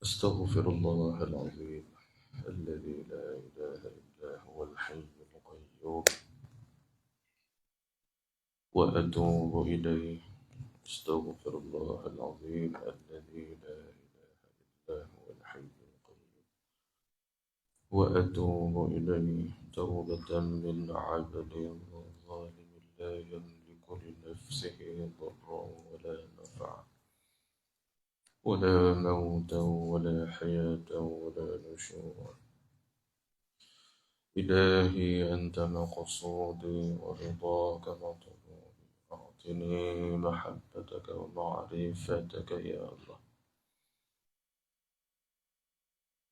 أستغفر الله العظيم الذي لا إله إلا هو الحي القيوم وأتوب إليه. أستغفر الله العظيم الذي لا إله إلا هو الحي القيوم وأتوب إليه توبة من عبد ظالم لا يملك لنفسه ضرا ولا نفعا ولا موتا ولا حياة ولا نشورا. إلهي أنت مقصودي ورضاك مطلوبي، أعطني محبتك ومعرفتك يا الله.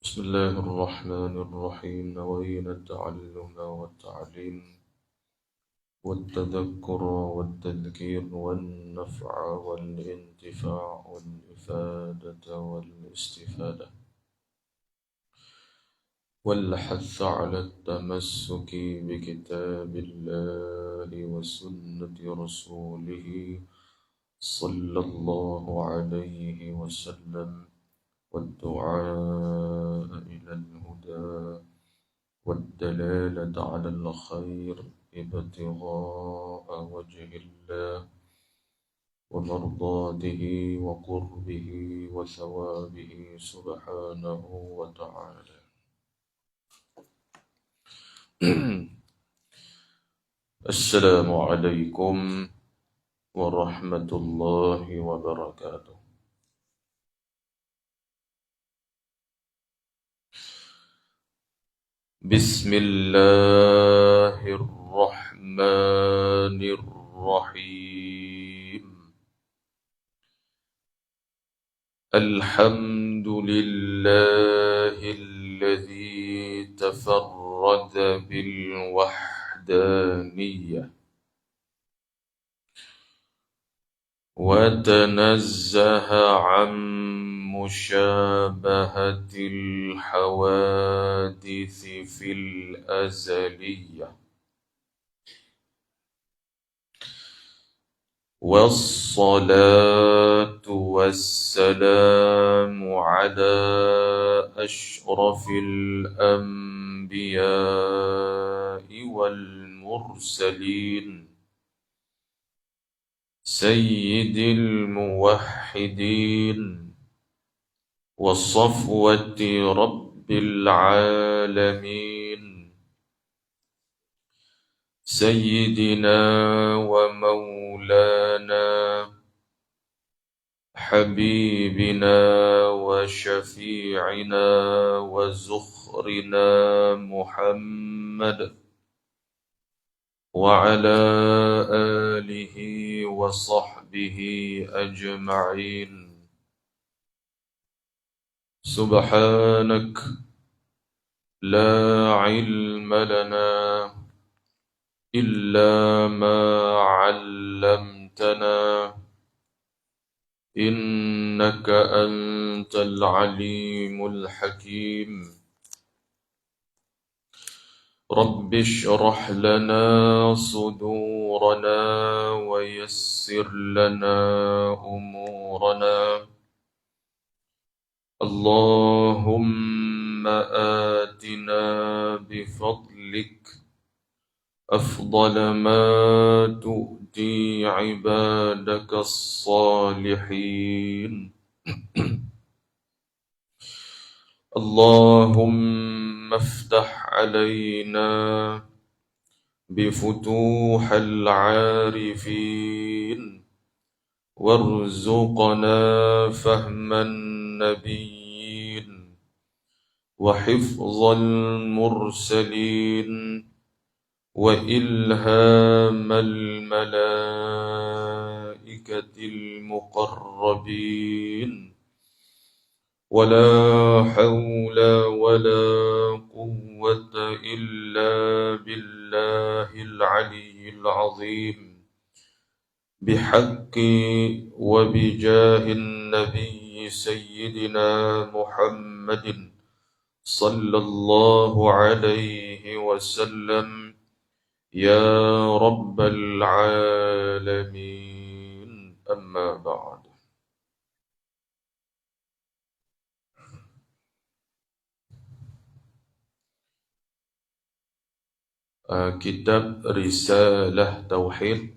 بسم الله الرحمن الرحيم. نوينا التعلم والتعليم والتذكر والتذكير والنفع والانتفاع والإفادة والاستفادة والحث على التمسك بكتاب الله وسنة رسوله صلى الله عليه وسلم والدعاء إلى الهدى والدلالة على الخير ابتغاء وجه الله ومرضاته وقربه وثوابه سبحانه وتعالى. السلام عليكم ورحمة الله وبركاته. بسم الله الرحمن الرحيم. الحمد لله الذي تفرد بالوحدانية وتنزه عن مشابهة الحوادث في الأزلية، والصلاة والسلام على أشرف الأنبياء والمرسلين سيد الموحدين وصفوة رب العالمين سيدنا ومولانا حبيبنا وشفيعنا وزخرنا محمد وعلى آله وصحبه أجمعين. سبحانك لا علم لنا إلا ما علمتنا إنك أنت العليم الحكيم. رب اشرح لنا صدورنا ويسر لنا أمورنا. اللهم آتنا بفضلك أفضل ما تؤتي عبادك الصالحين. اللهم افتح علينا بفتوح العارفين وارزقنا فهم النبيين وحفظ المرسلين وإلهام الملائكة المقربين. ولا حول ولا قوة إلا بالله العلي العظيم بحق وبجاه النبي سيدنا محمد صلى الله عليه وسلم يا رب العالمين. أما بعد، kitab Risalah Tauhid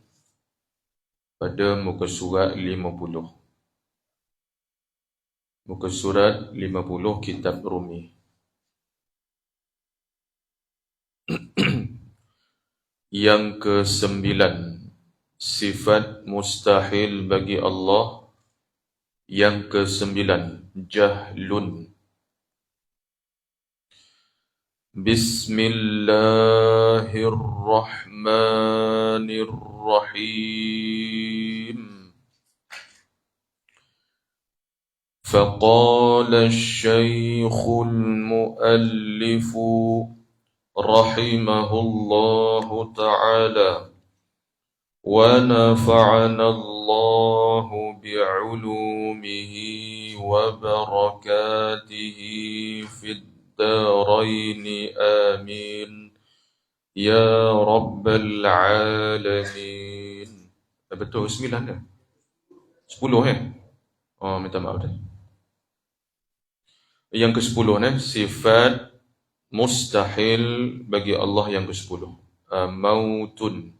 pada muka surat 50. Muka surat 50 kitab Rumi. Yang ke-9, sifat mustahil bagi Allah. Yang ke-9, jahlun. Bismillahirrahmanirrahim. فقال الشيخ المؤلف رحمه الله تعالى ونفعنا الله بعلومه وبركاته في الدارين آمين يا رب العالمين. Betul 9 dah? 10 minta maaf dah. Yang ke-10 sifat mustahil bagi Allah yang ke-10. Mautun.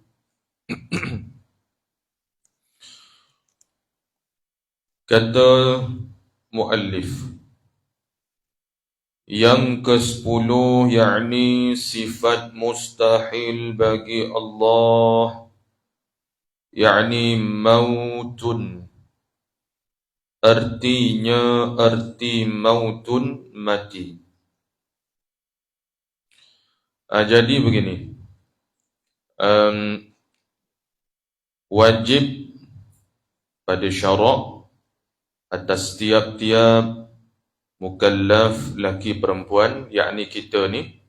Kata muallif, yang ke-10 yakni sifat mustahil bagi Allah, yakni mautun. Artinya, arti mautun mati. Jadi begini, wajib pada syarak atas tiap-tiap mukallaf laki perempuan, yakni kita ni,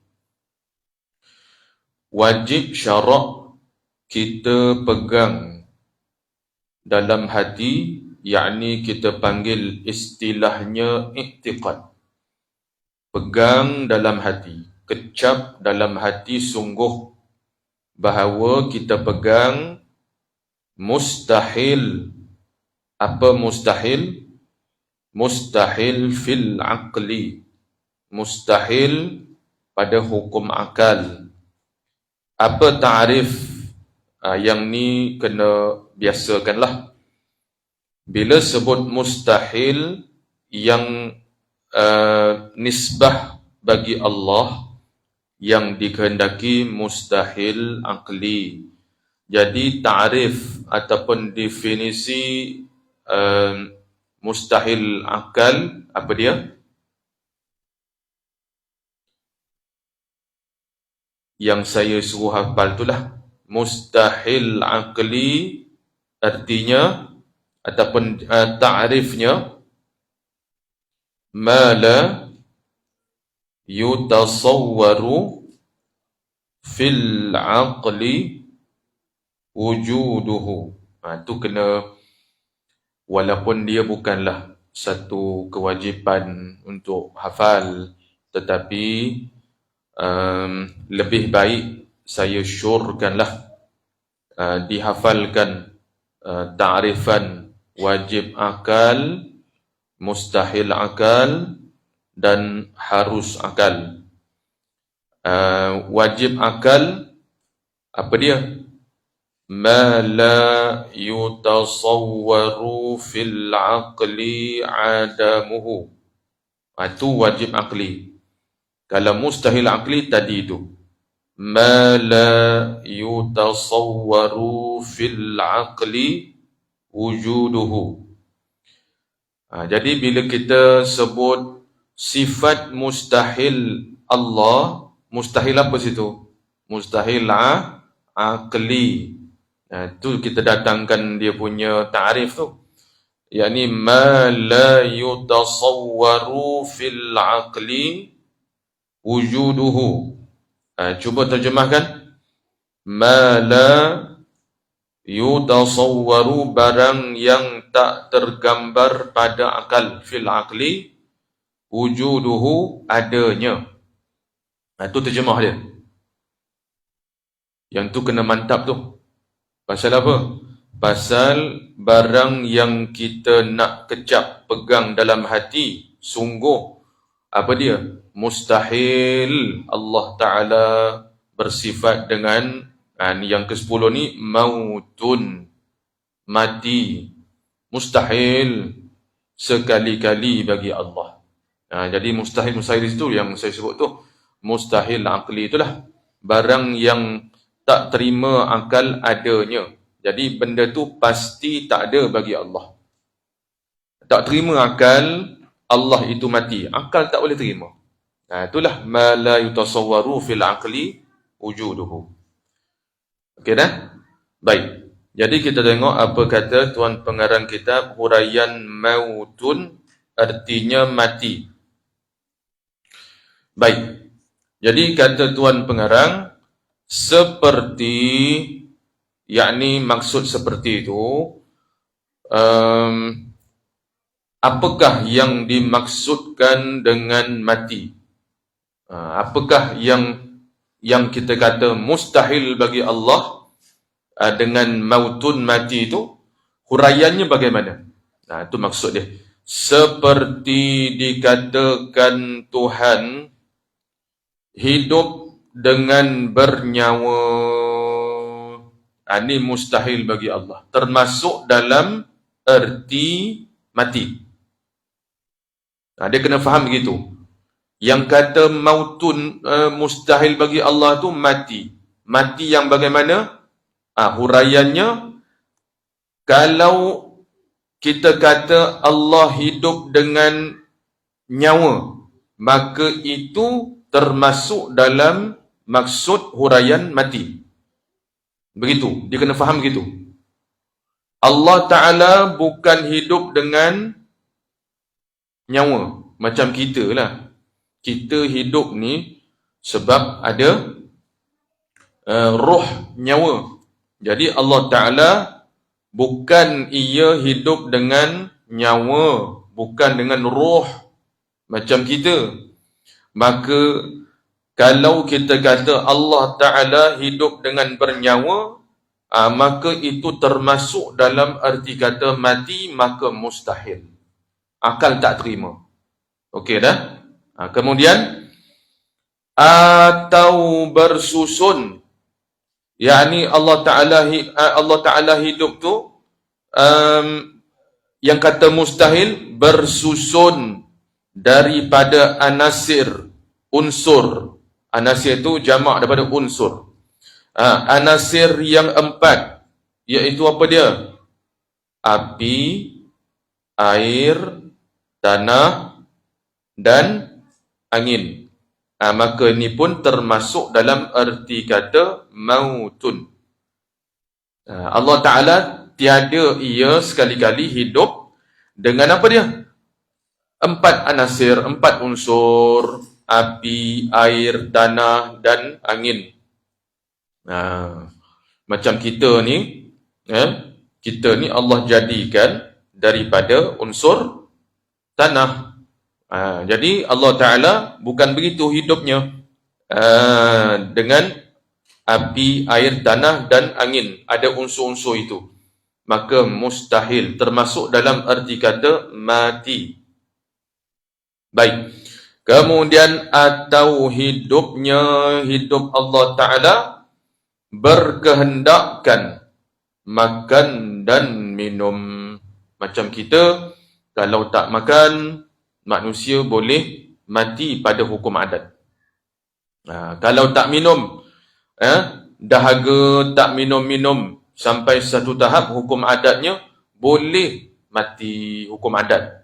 wajib syarak kita pegang dalam hati, yakni kita panggil istilahnya i'tiqad. Pegang dalam hati, kecap dalam hati sungguh bahawa kita pegang mustahil. Apa mustahil? Mustahil fil aqli, mustahil pada hukum akal. Apa ta'rif? Yang ni kena biasakanlah. Bila sebut mustahil yang nisbah bagi Allah, yang dikehendaki mustahil akli. Jadi ta'rif ataupun definisi mustahil akal, apa dia? Yang saya suruh hafal itulah. Mustahil akli artinya ataupun ta'rifnya ma la yutasawwaru fil aqli wujuduhu. Itu kena, walaupun dia bukanlah satu kewajipan untuk hafal, tetapi lebih baik saya syurkanlah dihafalkan ta'rifan wajib akal, mustahil akal dan harus akal. Wajib akal apa dia? Ma la yutasawwaru fil aqli adamuhu. Itu wajib akli. Kalau mustahil akli tadi itu, ma la yutasawwaru fil aqli wujuduhu. Jadi bila kita sebut sifat mustahil Allah, mustahil apa situ? Mustahil akli. Itu kita datangkan dia punya ta'rif tu, yakni ma la yutasawwaru fil aqli wujuduhu. Cuba terjemahkan. Ma la yutasawwaru, barang yang tak tergambar pada akal, fil aqli wujuduhu, adanya. Itu terjemah dia. Yang tu kena mantap tu. Pasal apa? Pasal barang yang kita nak kecap pegang dalam hati, sungguh apa dia? Mustahil Allah Ta'ala bersifat dengan yang ke-10 ni mautun, mati, mustahil sekali-kali bagi Allah. Jadi mustahil itu yang saya sebut tu, mustahil akli itulah barang yang tak terima akal adanya. Jadi benda tu pasti tak ada bagi Allah. Tak terima akal Allah itu mati, akal tak boleh terima. Itulah ma la yutasawwaru fil aqli wujuduhu. Okey dah? Baik. Jadi kita tengok apa kata tuan pengarang kitab huraian mautun, artinya mati. Baik. Jadi kata tuan pengarang seperti, yakni maksud seperti itu, apakah yang dimaksudkan dengan mati? Apakah yang kita kata mustahil bagi Allah dengan mautun, mati itu? Huraiannya bagaimana? Itu maksud dia. Seperti dikatakan Tuhan hidup dengan bernyawa. Ini mustahil bagi Allah. Termasuk dalam erti mati. Dia kena faham begitu. Yang kata mautun mustahil bagi Allah tu mati. Mati yang bagaimana? Huraiannya, kalau kita kata Allah hidup dengan nyawa, maka itu termasuk dalam maksud huraian mati. Begitu, dia kena faham begitu. Allah Ta'ala bukan hidup dengan nyawa macam kita lah. Kita hidup ni sebab ada roh, nyawa. Jadi Allah Ta'ala bukan ia hidup dengan nyawa, bukan dengan roh macam kita. Maka kalau kita kata Allah Ta'ala hidup dengan bernyawa, maka itu termasuk dalam arti kata mati, maka mustahil. Akal tak terima. Okey dah? Kemudian atau bersusun, yakni Allah Ta'ala hidup tu yang kata mustahil bersusun daripada anasir, unsur. Anasir tu jamak daripada unsur. Anasir yang 4, iaitu apa dia? Api, air, tanah dan angin. Maka ini pun termasuk dalam erti kata mautun. Allah Ta'ala tiada ia sekali-kali hidup dengan apa dia? 4 anasir, 4 unsur, api, air, tanah dan angin. Macam kita ni, Allah jadikan daripada unsur tanah. Jadi Allah Ta'ala bukan begitu hidupnya dengan api, air, tanah dan angin. Ada unsur-unsur itu. Maka mustahil, termasuk dalam arti kata mati. Baik. Kemudian atau hidupnya, hidup Allah Ta'ala berkehendakkan makan dan minum. Macam kita, kalau tak makan, manusia boleh mati pada hukum adat. Kalau tak minum, dahaga tak minum-minum sampai satu tahap hukum adatnya, boleh mati hukum adat.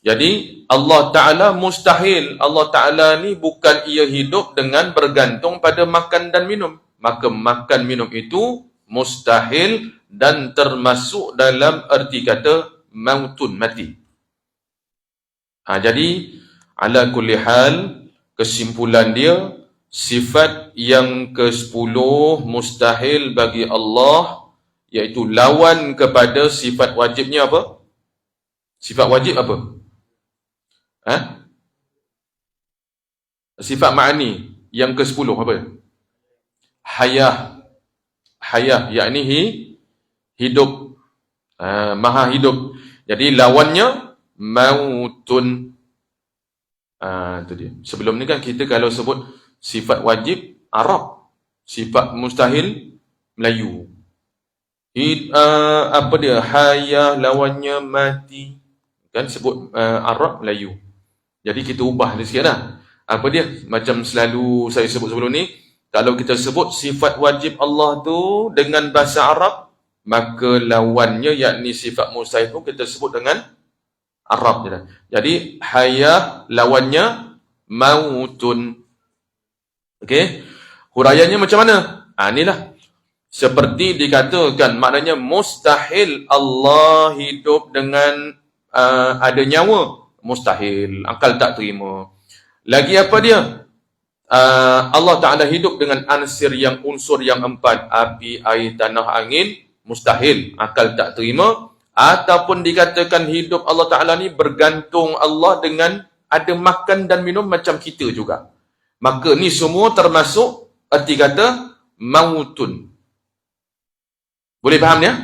Jadi Allah Ta'ala mustahil. Allah Ta'ala ni bukan ia hidup dengan bergantung pada makan dan minum. Maka makan minum itu mustahil dan termasuk dalam erti kata mautun, mati. Jadi ala kulli hal, kesimpulan dia, sifat yang ke-10 mustahil bagi Allah, iaitu lawan kepada sifat wajibnya apa? Sifat wajib apa? Sifat ma'ani yang ke-10 apa? Hayah, yakni hidup, maha hidup. Jadi lawannya mautun. Itu dia. Sebelum ni kan kita kalau sebut Sifat wajib Arab, sifat mustahil Melayu. Apa dia? Hayah lawannya mati. Kan sebut Arab, Melayu. Jadi kita ubah dia sikit lah. Apa dia? Macam selalu saya sebut sebelum ni, kalau kita sebut sifat wajib Allah tu dengan bahasa Arab, maka lawannya yakni sifat mustahil tu kita sebut dengan Arab je. Jadi hayah lawannya mautun. Okey. Huraiannya macam mana? Inilah. Seperti dikatakan, maknanya mustahil Allah hidup dengan ada nyawa. Mustahil, akal tak terima. Lagi apa dia? Allah Ta'ala hidup dengan unsur yang 4, api, air, tanah, angin. Mustahil, akal tak terima. Ataupun dikatakan hidup Allah Ta'ala ni bergantung Allah dengan ada makan dan minum macam kita juga. Maka ni semua termasuk arti kata mautun. Boleh faham ya?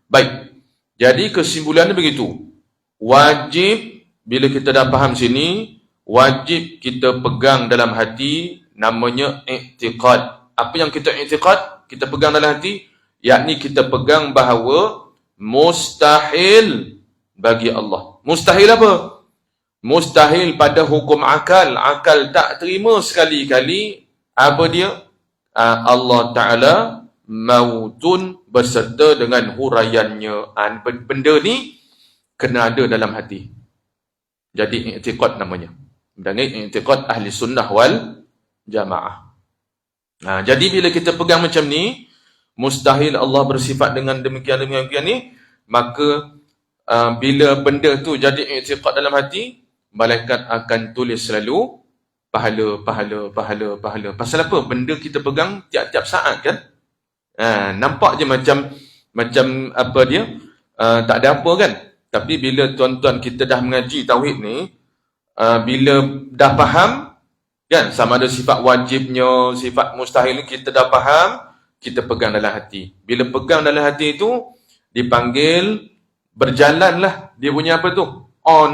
Baik. Jadi kesimpulannya begitu. Wajib, bila kita dah faham sini, wajib kita pegang dalam hati, namanya i'tiqad. Apa yang kita i'tiqad, kita pegang dalam hati, yakni kita pegang bahawa mustahil bagi Allah. Mustahil apa? Mustahil pada hukum akal. Akal tak terima sekali-kali apa dia? Allah Ta'ala mautun berserta dengan huraiannya. Benda ni kena ada dalam hati. Jadi i'tiqad namanya. Dan i'tiqad ahli sunnah wal jamaah. Jadi bila kita pegang macam ni, mustahil Allah bersifat dengan demikian ni, maka bila benda tu jadi i'tiqad dalam hati, malaikat akan tulis selalu pahala. Pasal apa? Benda kita pegang tiap-tiap saat kan? Nampak je macam apa dia? Tak ada apa kan? Tapi bila tuan-tuan kita dah mengaji tauhid ni, bila dah faham kan, sama ada sifat wajibnya, sifat mustahil ni kita dah faham, kita pegang dalam hati. Bila pegang dalam hati itu, dipanggil berjalanlah dia punya apa tu?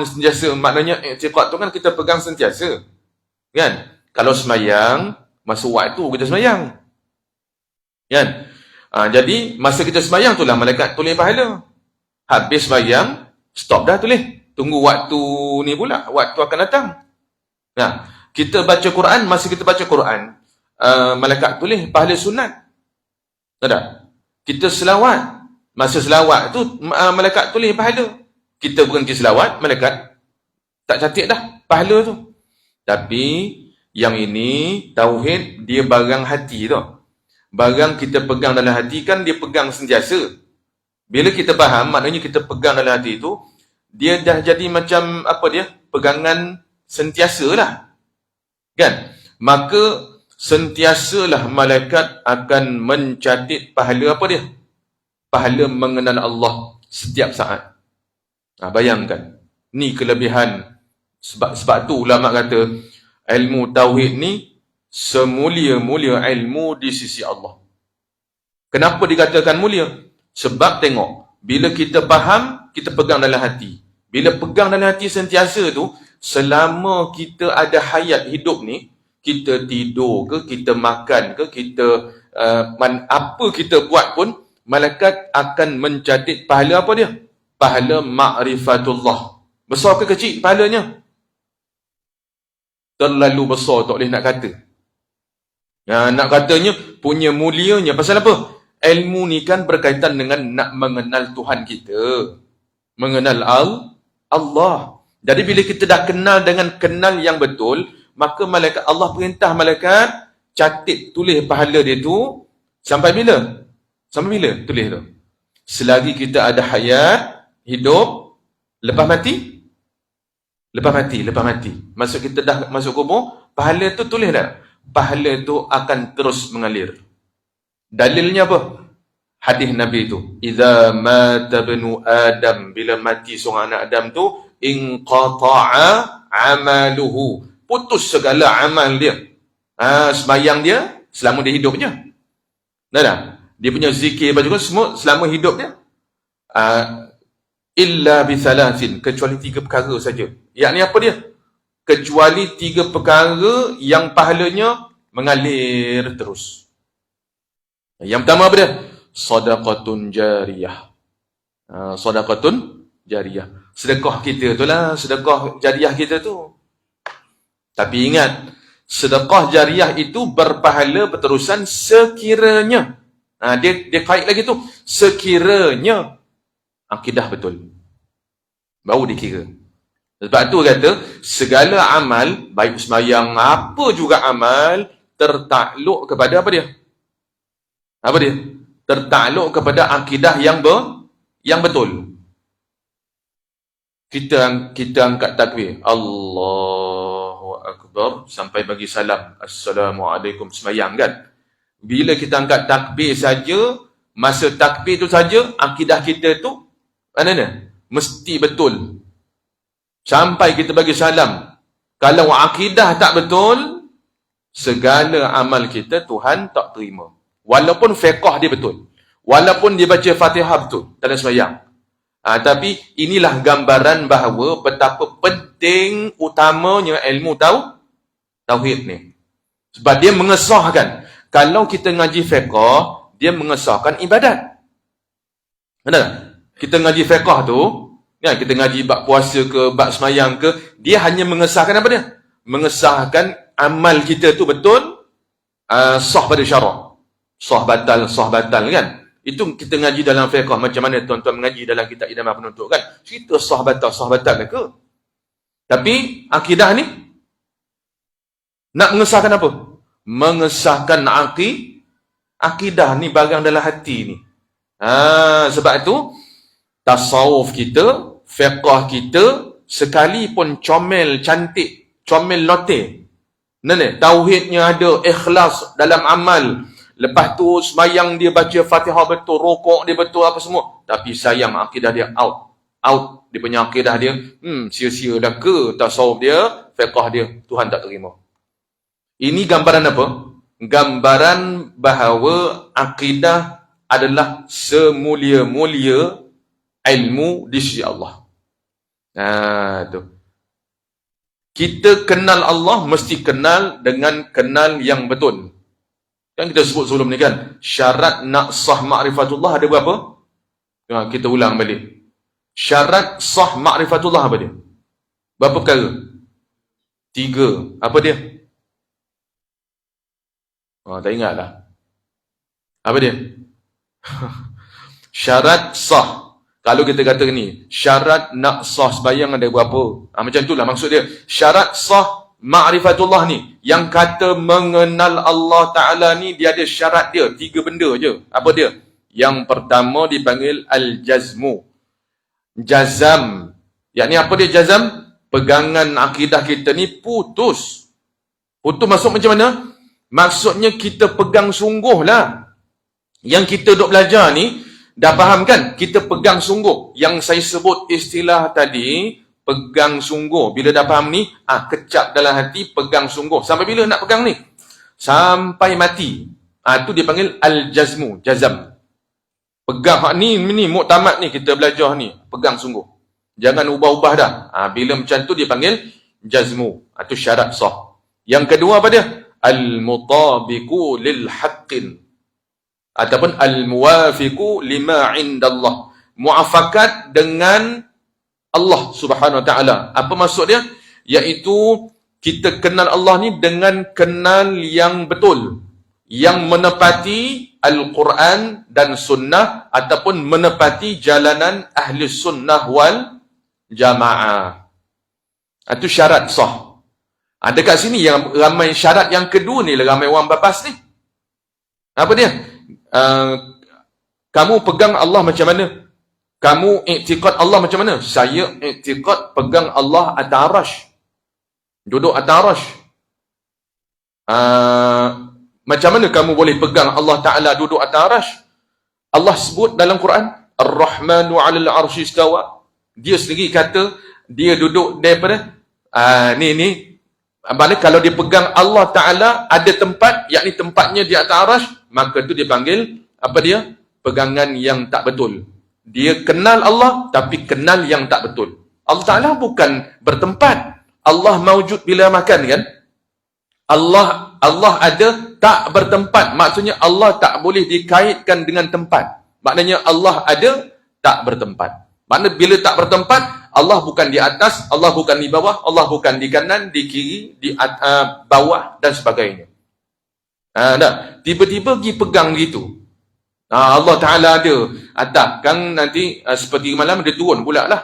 Sentiasa. Maknanya i'tiqad tu kan kita pegang sentiasa. Kan? Kalau semayang, masa waktu kita semayang. Kan? Jadi masa kita semayang tu lah malaikat tulis pahala. Habis semayang, stop dah tulis. Tunggu waktu ni pula, waktu akan datang. Nah, kita baca Quran, masa kita baca Quran, malaikat tulis pahala sunat. Tak? Kita selawat, masa selawat tu malaikat tulis pahala. Kita berhenti selawat, malaikat tak catat dah pahala tu. Tapi yang ini tauhid dia barang hati tu. Barang kita pegang dalam hati kan dia pegang sentiasa. Bila kita faham, maknanya kita pegang dalam hati itu, dia dah jadi macam apa dia? Pegangan sentiasa lah. Kan? Maka sentiasalah malaikat akan mencatat pahala apa dia? Pahala mengenal Allah setiap saat. Bayangkan. Ni kelebihan. Sebab tu ulama kata, ilmu tauhid ni semulia-mulia ilmu di sisi Allah. Kenapa dikatakan mulia? Sebab tengok, bila kita faham, kita pegang dalam hati. Bila pegang dalam hati sentiasa tu, selama kita ada hayat hidup ni, kita tidur ke, kita makan ke, kita apa kita buat pun, malaikat akan mencatat pahala apa dia? Pahala ma'rifatullah. Besar ke kecil pahalanya? Terlalu besar, tak boleh nak kata. Nak katanya punya mulianya. Pasal apa? Ilmu ni kan berkaitan dengan nak mengenal Tuhan kita. Mengenal Allah. Jadi bila kita dah kenal dengan kenal yang betul, maka malaikat Allah perintah malaikat catat tulis pahala dia tu sampai bila? Sampai bila tulis tu? Selagi kita ada hayat, hidup, lepas mati? Lepas mati. Masuk kita dah masuk kubur, pahala tu tulis dah. Pahala tu akan terus mengalir. Dalilnya apa? Hadis Nabi tu. Idza mata ibnu Adam, bila mati seorang anak Adam tu, inqata'a amaluhu. Putus segala amal dia. Sembahyang dia selama dia hidupnya. Dah. Dia punya zikir baca semua selama hidup dia. Illa bi thalathin, kecuali 3 perkara saja. Yakni apa dia? Kecuali 3 perkara yang pahalanya mengalir terus. Yang pertama apa dia? Sadaqatun jariyah. Sadaqatun jariyah. Sedekah kita tu lah, sedekah jariah kita tu. Tapi ingat, sedekah jariah itu berpahala berterusan sekiranya. Dia kait lagi tu, sekiranya akidah betul. Baru dikira. Sebab tu kata, segala amal, baik sembahyang, apa juga amal, tertakluk kepada apa dia? Apa dia? Tertakluk kepada akidah yang betul. Kita angkat takbir. Allahu Akbar. Sampai bagi salam. Assalamualaikum. Sembahyang kan? Bila kita angkat takbir saja, masa takbir tu saja, akidah kita tu, mana? Mesti betul. Sampai kita bagi salam. Kalau akidah tak betul, segala amal kita Tuhan tak terima. Walaupun fiqh dia betul. Walaupun dia baca Fatihah betul dalam sembahyang. Tapi inilah gambaran bahawa betapa penting utamanya ilmu tauhid ni. Sebab dia mengesahkan. Kalau kita ngaji fiqh, dia mengesahkan ibadat. Benar tak? Kita ngaji fiqh tu, ya, kita ngaji bab puasa ke, bab semayang ke, dia hanya mengesahkan apa dia? Mengesahkan amal kita tu betul, sah pada syarak. Sah batal kan? Itu kita ngaji dalam fiqh. Macam mana tuan-tuan mengaji dalam kitab Idamah Penuntut kan? Cerita sah batal ke? Tapi akidah ni nak mengesahkan apa? Mengesahkan akidah ni barang dalam hati ni. Sebab itu tasawuf kita, fiqh kita, sekalipun comel cantik, comel lote, tauhidnya ada, ikhlas dalam amal, lepas tu sembahyang dia baca Fatihah betul, rukuk dia betul, apa semua, tapi sayang akidah dia out. Dia punya akidah dia sia-sia dah ke tasawuf dia, fiqh dia, Tuhan tak terima. Ini gambaran apa? Gambaran bahawa akidah adalah semulia-mulia ilmu di sisi Allah. Tu. Kita kenal Allah mesti kenal dengan kenal yang betul. Kan kita sebut sebelum ni kan, syarat nak sah ma'rifatullah ada berapa? Kita ulang balik. Syarat sah ma'rifatullah apa dia? Berapa perkara? 3. Apa dia? Tak ingat lah. Apa dia? Syarat sah. Kalau kita kata ni, syarat nak sah sembahyang ada berapa? Macam itulah maksud dia. Syarat sah ma'rifatullah ni, yang kata mengenal Allah Ta'ala ni, dia ada syarat dia. 3 benda je. Apa dia? Yang pertama dipanggil al-jazmu. Jazam. Yakni apa dia jazam? Pegangan akidah kita ni putus. Putus maksud macam mana? Maksudnya kita pegang sungguh lah. Yang kita duk belajar ni, dah faham kan? Kita pegang sungguh. Yang saya sebut istilah tadi, pegang sungguh. Bila dah faham ni, kecap dalam hati, pegang sungguh. Sampai bila nak pegang ni? Sampai mati. Itu dia panggil al-jazmu, jazam. Pegang ni muktamad ni, kita belajar ni. Pegang sungguh. Jangan ubah-ubah dah. Bila macam tu dia panggil jazmu. Itu syarat sah. Yang kedua apa dia? Al-mutabiku lil haqqin. Ataupun al-muwafiqu lima indallah. Muafakat dengan Allah Subhanahu Wa Ta'ala. Apa maksud dia? Iaitu kita kenal Allah ni dengan kenal yang betul. Yang menepati Al-Quran dan Sunnah, ataupun menepati jalanan Ahli Sunnah wal Jamaah. Itu syarat sah. Dekat sini yang ramai syarat yang kedua ni lah, ramai orang bapas ni. Apa dia? Kamu pegang Allah macam mana? Kamu iktiqad Allah macam mana? Saya iktiqad pegang Allah atas arash. Duduk atas arash. Macam mana kamu boleh pegang Allah Ta'ala duduk atas arash? Allah sebut dalam Quran, Ar-Rahmanu 'alal 'arsy istawa. Dia sendiri kata dia duduk daripada mana kalau dia pegang Allah Ta'ala ada tempat, yakni tempatnya di atas arash, maka tu dia panggil apa dia? Pegangan yang tak betul. Dia kenal Allah tapi kenal yang tak betul. Allah Ta'ala bukan bertempat. Allah mawjud bila makan kan? Allah Allah ada tak bertempat. Maksudnya Allah tak boleh dikaitkan dengan tempat. Maknanya Allah ada tak bertempat. Maknanya bila tak bertempat, Allah bukan di atas, Allah bukan di bawah, Allah bukan di kanan, di kiri, di bawah dan sebagainya. Tiba-tiba pergi pegang gitu. Allah Ta'ala ada atas. Kan nanti seperti malam dia turun pula lah.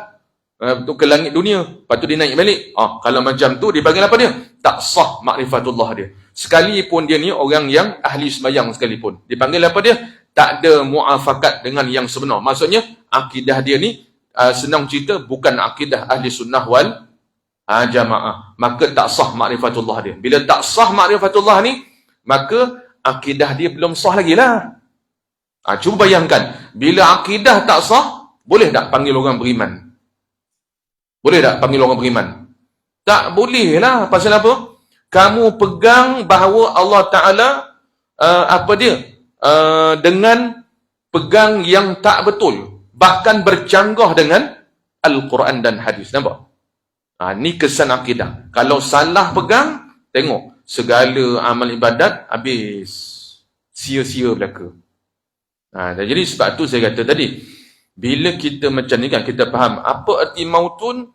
Ke langit dunia. Lepas tu dia naik balik. Kalau macam tu dia panggil apa dia? Tak sah makrifatullah dia. Sekalipun dia ni orang yang ahli sembahyang sekalipun. Dia panggil apa dia? Tak ada muafakat dengan yang sebenar. Maksudnya akidah dia ni senang cerita bukan akidah ahli sunnah wal jamaah. Maka tak sah makrifatullah dia. Bila tak sah makrifatullah ni, maka akidah dia belum sah lagi lah. Cuba bayangkan, bila akidah tak sah, boleh tak panggil orang beriman? Boleh tak panggil orang beriman? Tak boleh lah. Pasal apa? Kamu pegang bahawa Allah Ta'ala dengan pegang yang tak betul. Bahkan bercanggah dengan Al-Quran dan hadis. Nampak? Ni kesan akidah. Kalau salah pegang, tengok. Segala amal ibadat habis. Sia-sia belaka. Jadi sebab tu saya kata tadi, bila kita macam ni kan, kita faham apa arti mautun,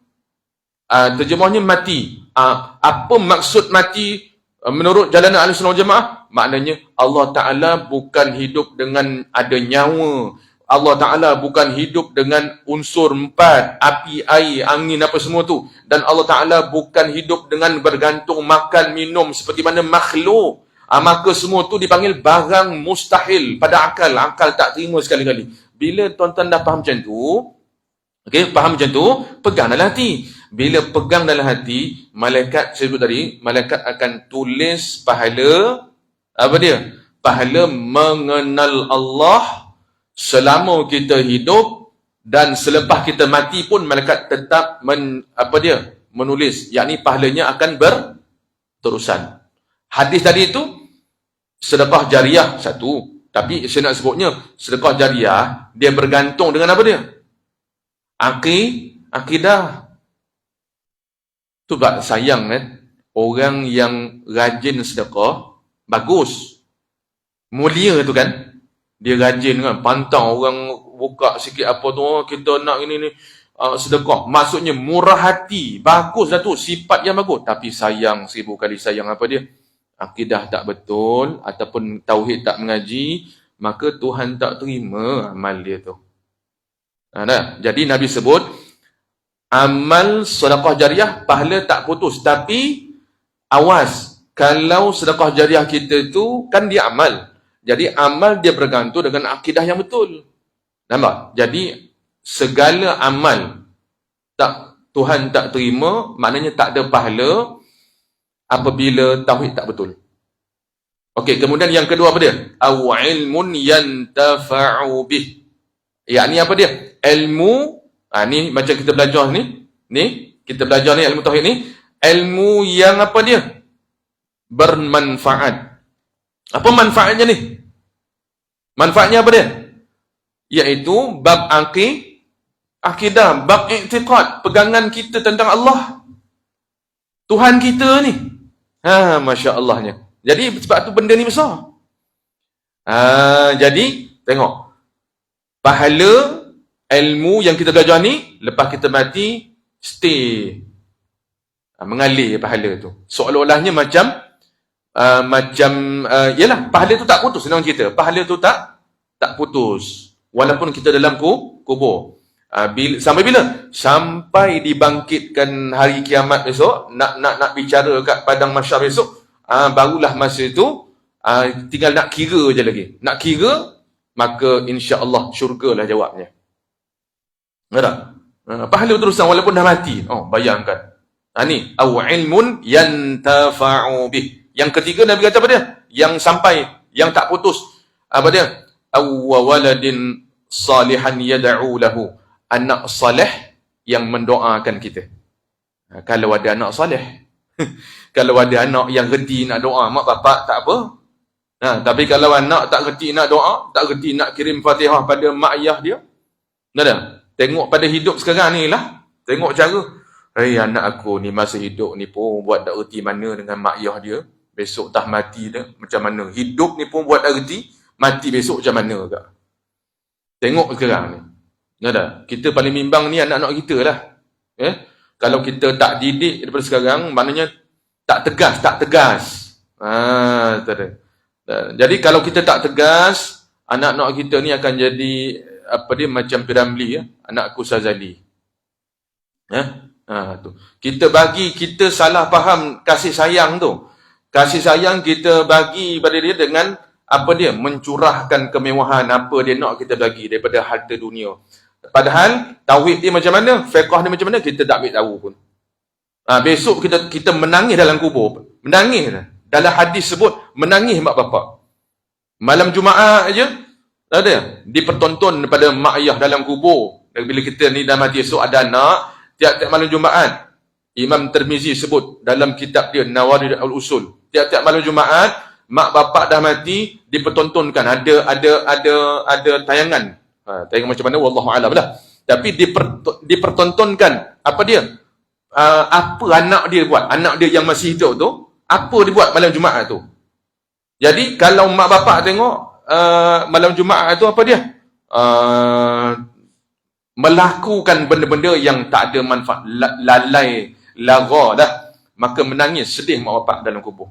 terjemahnya mati. Apa maksud mati menurut jalanan Ahlussunnah wal Jamaah? Maknanya Allah Ta'ala bukan hidup dengan ada nyawa. Allah Ta'ala bukan hidup dengan unsur empat, api, air, angin, apa semua tu. Dan Allah Ta'ala bukan hidup dengan bergantung makan, minum seperti mana makhluk. Maka semua tu dipanggil barang mustahil pada akal. Akal tak terima sekali-kali. Bila tuan-tuan dah faham macam tu, faham macam tu, pegang dalam hati. Bila pegang dalam hati, malaikat, saya sebut tadi, malaikat akan tulis pahala, apa dia? Pahala mengenal Allah selama kita hidup, dan selepas kita mati pun malaikat tetap menulis. Yakni pahalanya akan berterusan. Hadis tadi itu, sedekah jariah satu. Tapi saya nak sebutnya, sedekah jariah, dia bergantung dengan apa dia? Akidah. Tu sebab sayang orang yang rajin sedekah, bagus. Mulia tu kan. Dia rajin kan, pantang orang buka sikit apa tu, kita nak ini sedekah. Maksudnya murah hati, bagus dah tu, sifat yang bagus. Tapi sayang, 1000 kali sayang apa dia? Akidah tak betul, ataupun tauhid tak mengaji, maka Tuhan tak terima amal dia tu. Jadi Nabi sebut, amal sedekah jariah, pahala tak putus. Tapi, awas, kalau sedekah jariah kita tu, kan dia amal. Jadi, amal dia bergantung dengan akidah yang betul. Nampak? Jadi, segala amal, Tuhan tak terima, maknanya tak ada pahala, apabila tauhid tak betul. Okey, kemudian yang kedua apa dia? Aw ilmun yantafa'u bih. Yakni apa dia? Ilmu, ni macam kita belajar ni. Kita belajar ni ilmu tauhid ni, ilmu yang apa dia? Bermanfaat. Apa manfaatnya ni? Manfaatnya apa dia? Iaitu bab akidah, bab i'tiqad, pegangan kita tentang Allah. Tuhan kita ni. Masya Allahnya. Jadi sebab tu benda ni besar. Jadi tengok, pahala ilmu yang kita belajar ni, lepas kita mati, stay, mengalir pahala tu. Seolah-olahnya macam yalah, pahala tu tak putus. Senang cerita, pahala tu tak putus walaupun kita dalam kubur. Sampai bila? Sampai dibangkitkan hari kiamat besok, nak bicara kat padang mahsyar besok, barulah masa itu tinggal nak kira je lagi. Nak kira, maka insya-Allah syurgalah jawabnya. Ada? Pahala terusan walaupun dah mati. Bayangkan. Ni aw ilmun yantafa'u bih. Yang ketiga Nabi kata apa dia? Yang sampai, yang tak putus. Apa dia? Aw waladin salihan yad'u lahu. Anak saleh yang mendoakan kita. Kalau ada anak saleh. Kalau ada anak yang reti nak doa, mak bapak tak apa. Tapi kalau anak tak reti nak doa, tak reti nak kirim Fatihah pada mak ayah dia, ada. Tengok pada hidup sekarang ni lah. Tengok cara, anak aku ni masa hidup ni pun buat tak reti mana dengan mak ayah dia. besok dah mati dah, macam mana? Hidup ni pun buat erti, mati besok macam mana kak? Tengok sekarang ni. Ada. Kita paling bimbang ni anak-anak kita lah. Kalau kita tak didik daripada sekarang, maknanya tak tegas. Tak ada. Jadi kalau kita tak tegas, anak-anak kita ni akan jadi macam Piramli, anakku Sazali. Tu. Kita salah faham kasih sayang tu. Kasih sayang kita bagi pada dia dengan mencurahkan kemewahan apa dia nak kita bagi daripada harta dunia. Padahal tauhid dia macam mana, fiqh dia macam mana kita tak ambil tahu pun. Besok kita menangis dalam kubur, menangis. Dalam hadis sebut menangis mak bapak. Malam Jumaat aja ada dipertonton pada mak ayah dalam kubur. Dan bila kita ni dah mati esok ada anak, tiap-tiap malam Jumaat Imam Tirmizi sebut dalam kitab dia Nawadir al-Usul, tiap-tiap malam Jumaat mak bapak dah mati dipertontonkan, ada tayangan. Tayangan macam mana wallahu alam lah. Tapi dipertontonkan apa anak dia buat, anak dia yang masih hidup tu, apa dia buat malam Jumaat tu. Jadi kalau mak bapak tengok malam Jumaat tu apa dia? Melakukan benda-benda yang tak ada manfaat, lalai, laga dah, maka menangis, sedih mak bapak dalam kubur.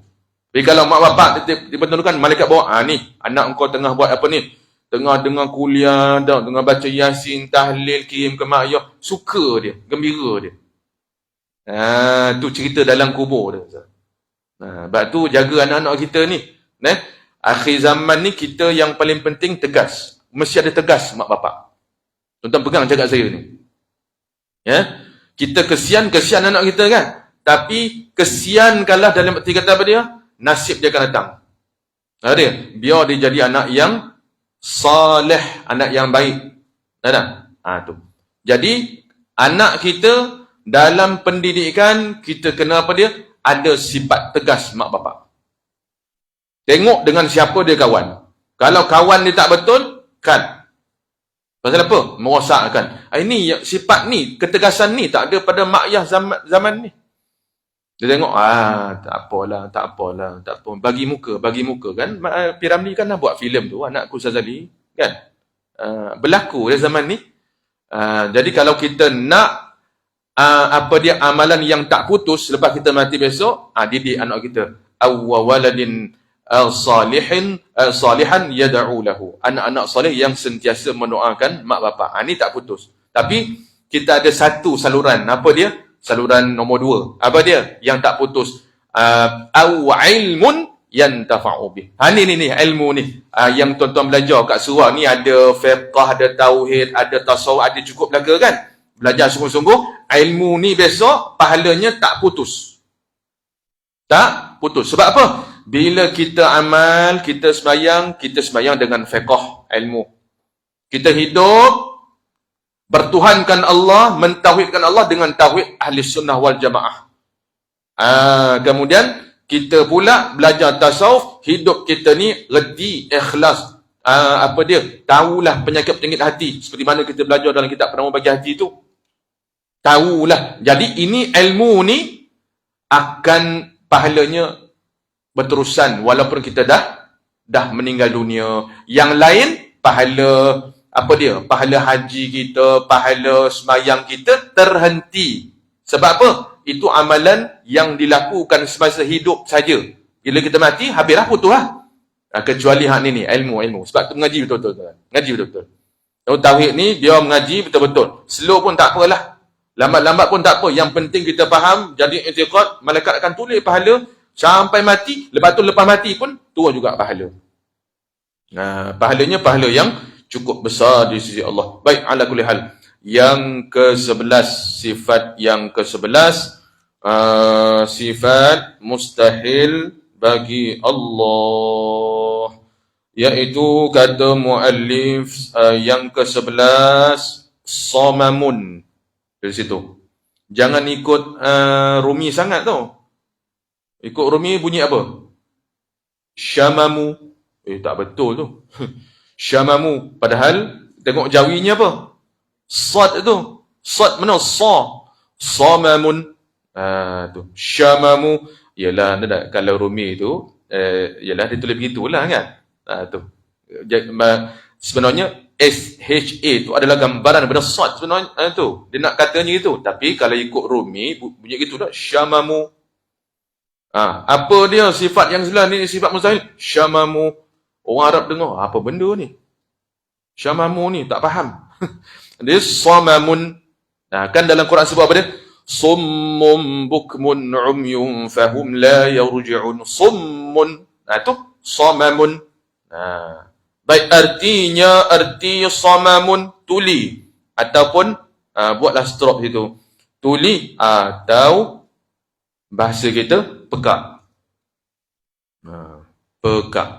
Jadi kalau mak bapak dipertontonkan, malaikat bawa, ni anak engkau tengah buat apa ni? Tengah dengar kuliah, tengah baca Yasin, tahlil, kirim ke mak ayah, suka dia, gembira dia. Tu cerita dalam kubur dia. Sebab tu jaga anak-anak kita ni. Akhir zaman ni kita yang paling penting tegas. Mesti ada tegas mak bapak. Tuan-tuan pegang cakap saya ni. Kita kesian anak kita kan. Tapi kesiankanlah dalam arti kata apa dia? Nasib dia akan datang. Biar dia jadi anak yang saleh, anak yang baik. Tu. Jadi anak kita dalam pendidikan kita kena apa dia? Ada sifat tegas mak bapak. Tengok dengan siapa dia kawan. Kalau kawan dia tak betul, kan. Pasal apa? Merosakkan. Ini sifat ni, ketegasan ni tak ada pada mak ayah zaman ni. Dia tengok, tak apalah. Bagi muka kan. Piramli kan dah buat filem tu, anakku Sazali, kan. Berlaku dia zaman ni. Jadi kalau kita nak amalan yang tak putus lepas kita mati besok, didik anak kita. Awwaladin salihan yad'u lahu. Anak-anak soleh yang sentiasa mendoakan mak bapak. Ni tak putus. Tapi kita ada satu saluran. Apa dia? Saluran nombor 2. Apa dia? Yang tak putus. Au ilmun yantafa'u bih. Ni ilmu ni. Yang tuan-tuan belajar kat surah ni ada fiqh, ada tauhid, ada tasawuf, ada cukup belaka kan? Belajar sungguh-sungguh. Ilmu ni besok pahalanya tak putus. Tak putus. Sebab apa? Bila kita amal, kita sembahyang dengan fiqh, ilmu. Kita hidup bertuhankan Allah, mentauhidkan Allah dengan tauhid ahli sunnah wal jamaah. Kemudian kita pula belajar tasawuf, hidup kita ni redi, ikhlas. Tahulah penyakit-penyakit hati. Seperti mana kita belajar dalam kitab Penawar Bagi Hati tu. Tahulah. Jadi ini ilmu ni akan pahalanya berterusan walaupun kita dah meninggal dunia. Yang lain pahala pahala haji kita, pahala sembahyang kita terhenti. Sebab apa? Itu amalan yang dilakukan semasa hidup saja. Bila kita mati, habislah, putuslah. Kecuali hak ni ilmu. Sebab tu mengaji betul-betul. Ngaji betul-betul. Tauhid ni dia mengaji betul-betul. Slow pun tak apalah. Lambat-lambat pun tak apa. Yang penting kita faham, jadi i'tiqad, malaikat akan tulis pahala sampai mati. Lepas tu lepas mati pun turun juga pahala. Pahalanya pahala yang cukup besar di sisi Allah. Baik, ala kulli hal. Yang ke-11, sifat yang ke-11, sifat mustahil bagi Allah. Iaitu kata muallif yang ke-11, samamun. Dari situ. Jangan ikut Rumi sangat tau. Ikut Rumi bunyi apa? Syamamu. Tak betul tu. Syamamu. Padahal tengok jawinya apa? Sad tu. Sad mana? Sa. Samamun. Tu. Syamamu. Ialah kalau Rumi tu ialah dia tulis begitulah kan. Tu. Sebenarnya SHA tu adalah gambaran daripada sad sebenarnya tu. Dia nak katanya itu. Tapi kalau ikut Rumi bunyi gitu dah, syamamu. Apa dia sifat yang sebelah ni, sifat mustahil? Syamamu. Orang Arab dengar, apa benda ni? Syamamu ni tak faham. Dia samamun. Kan dalam Quran sebut apa dia? Summum bukmun umyun fahum la yarji'un. Summun. Itu samamun. Baik, arti samamun tuli ataupun buatlah strop situ. Tuli atau bahasa kita pekak. Pekak.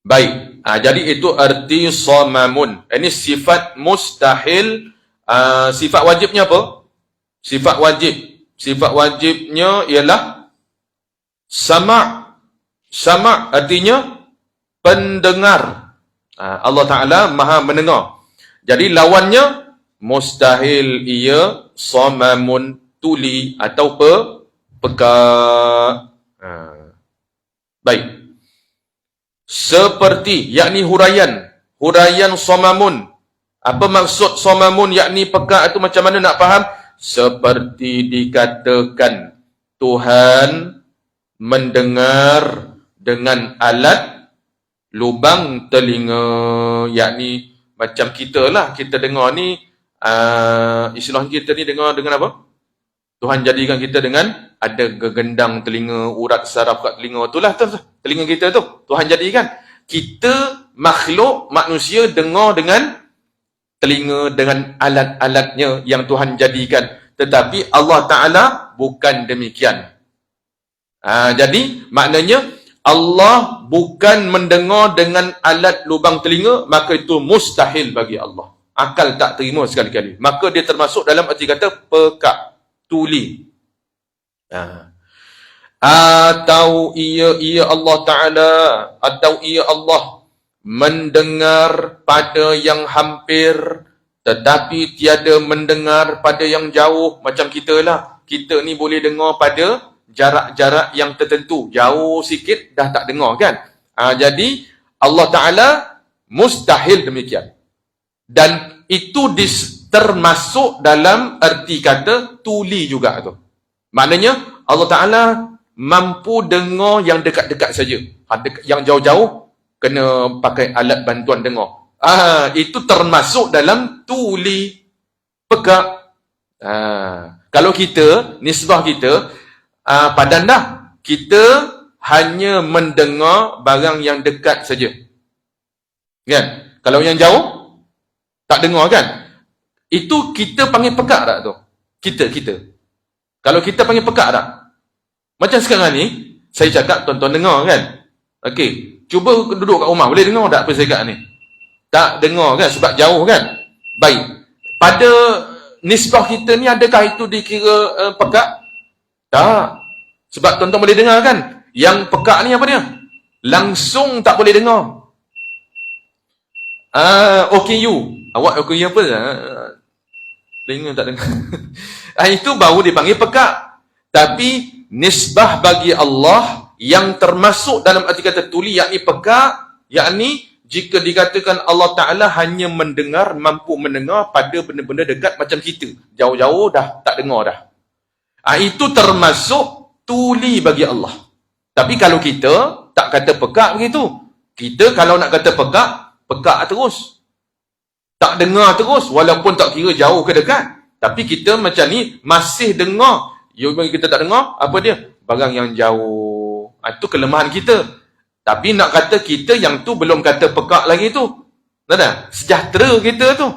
Baik. Jadi itu arti samamun. Ini sifat mustahil. Sifat wajibnya apa? Sifat wajib. Sifat wajibnya ialah sama'. Sama' artinya pendengar. Allah Ta'ala maha mendengar. Jadi lawannya mustahil ia samamun tuli atau pekak. Baik. Seperti, yakni huraian. Huraian samamun. Apa maksud samamun yakni pekak itu macam mana nak faham? Seperti dikatakan Tuhan mendengar dengan alat lubang telinga, yakni macam kita lah, kita dengar ni istilah kita ni dengar dengan apa? Tuhan jadikan kita dengan ada gegendang telinga, urat saraf kat telinga itulah telinga kita tu. Tuhan jadikan kita makhluk manusia dengar dengan telinga dengan alat-alatnya yang Tuhan jadikan. Tetapi Allah Ta'ala bukan demikian. Jadi maknanya Allah bukan mendengar dengan alat lubang telinga, maka itu mustahil bagi Allah. Akal tak terima sekali-kali. Maka dia termasuk dalam arti kata pekak, tuli. Atau ia Allah Ta'ala, atau ia Allah mendengar pada yang hampir tetapi tiada mendengar pada yang jauh. Macam kita lah, kita ni boleh dengar pada jarak-jarak yang tertentu, jauh sikit dah tak dengar kan. Jadi Allah Ta'ala mustahil demikian. Dan itu termasuk dalam arti kata tuli juga tu. Maknanya Allah Ta'ala mampu dengar yang dekat-dekat saja. Yang jauh-jauh kena pakai alat bantuan dengar. Itu termasuk dalam tuli, pekak. Kalau kita, nisbah kita, padan dah. Kita hanya mendengar barang yang dekat saja. Kan? Kalau yang jauh, tak dengar kan? Itu kita panggil pekak tak tu? Kita. Kalau kita panggil pekak tak? Macam sekarang ni, saya cakap tuan-tuan dengar kan? Okey, cuba duduk kat rumah, boleh dengar tak apa saya cakap ni? Tak dengar kan? Sebab jauh kan? Baik. Pada nisbah kita ni, adakah itu dikira pekak? Tak. Sebab tuan-tuan boleh dengar kan? Yang pekak ni apa dia? Langsung tak boleh dengar. OKU. Awak OKU apa? Dengar tak dengar? Itu baru dipanggil pekak. Tapi nisbah bagi Allah yang termasuk dalam arti kata tuli, yakni pekak, yakni jika dikatakan Allah Ta'ala hanya mendengar, mampu mendengar pada benda-benda dekat macam kita. Jauh-jauh dah tak dengar dah. Itu termasuk tuli bagi Allah. Tapi kalau kita tak kata pekak begitu. Kita kalau nak kata pekak terus. Tak dengar terus, walaupun tak kira jauh ke dekat. Tapi kita macam ni masih dengar. Bagi kita tak dengar, apa dia? Barang yang jauh. Itu kelemahan kita. Tapi nak kata kita yang tu belum kata pekak lagi tu. Tak? Sejahtera kita tu.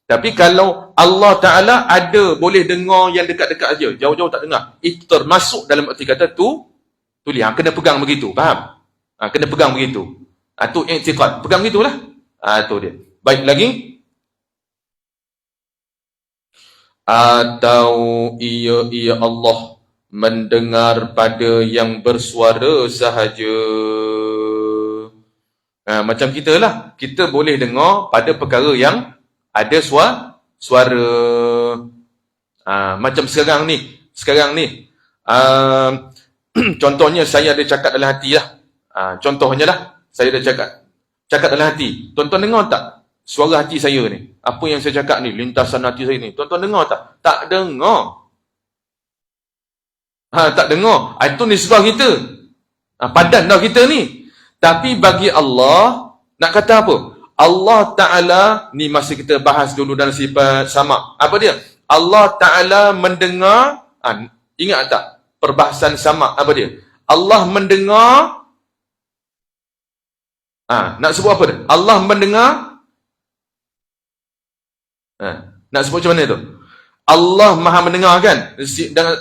Tapi kalau Allah Ta'ala ada boleh dengar yang dekat-dekat saja, jauh-jauh tak dengar, itu termasuk dalam arti kata tuli. Kena pegang begitu, faham? Kena pegang begitu. Itu i'tiqad. Pegang begitulah. Itu dia. Baik lagi. Atau ia Allah mendengar pada yang bersuara sahaja. Macam kita lah. Kita boleh dengar pada perkara yang ada suara. Macam sekarang ni, contohnya saya ada cakap dalam hati lah. Contohnya lah, saya ada cakap dalam hati. Tuan-tuan dengar tak suara hati saya ni? Apa yang saya cakap ni, lintasan hati saya ni, tuan-tuan dengar tak? Tak dengar. Tak dengar. Itu nisbah kita. Padan dah kita ni. Tapi bagi Allah, nak kata apa? Allah Ta'ala, ni masa kita bahas dulu dalam sifat sama. Apa dia? Allah Ta'ala mendengar, ingat tak? Perbahasan sama, apa dia? Allah mendengar, nak sebut apa dia? Allah mendengar, nak sebut macam mana tu? Allah maha mendengar kan?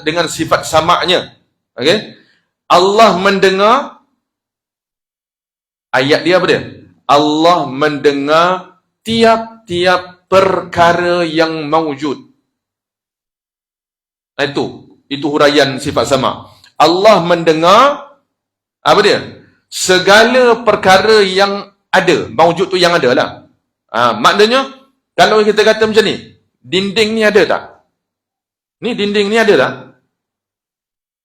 Dengan sifat samaknya. Okay? Allah mendengar, ayat dia apa dia? Allah mendengar tiap-tiap perkara yang mawujud. Itu huraian sifat sama. Allah mendengar, apa dia? Segala perkara yang ada. Mawujud tu yang ada lah. Maknanya, kalau kita kata macam ni, dinding ni ada tak? Ni dinding ni ada tak?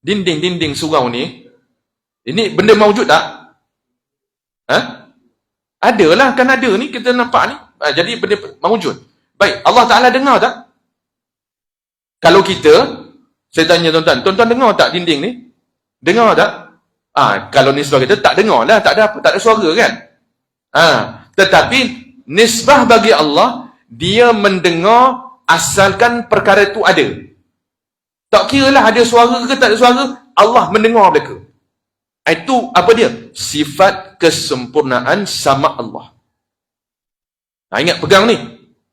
Dinding surau ni, ini benda mawujud tak? Adalah, kan ada ni, kita nampak ni. Jadi benda mawujud. Baik, Allah Ta'ala dengar tak? Kalau kita, saya tanya tuan-tuan dengar tak dinding ni? Dengar tak? Kalau nisbah kita, tak dengar lah, tak ada apa, tak ada suara kan? Tetapi, nisbah bagi Allah, dia mendengar asalkan perkara itu ada. Tak kira lah ada suara ke tak ada suara, Allah mendengar mereka. Itu apa dia? Sifat kesempurnaan sama Allah. Ingat pegang ni.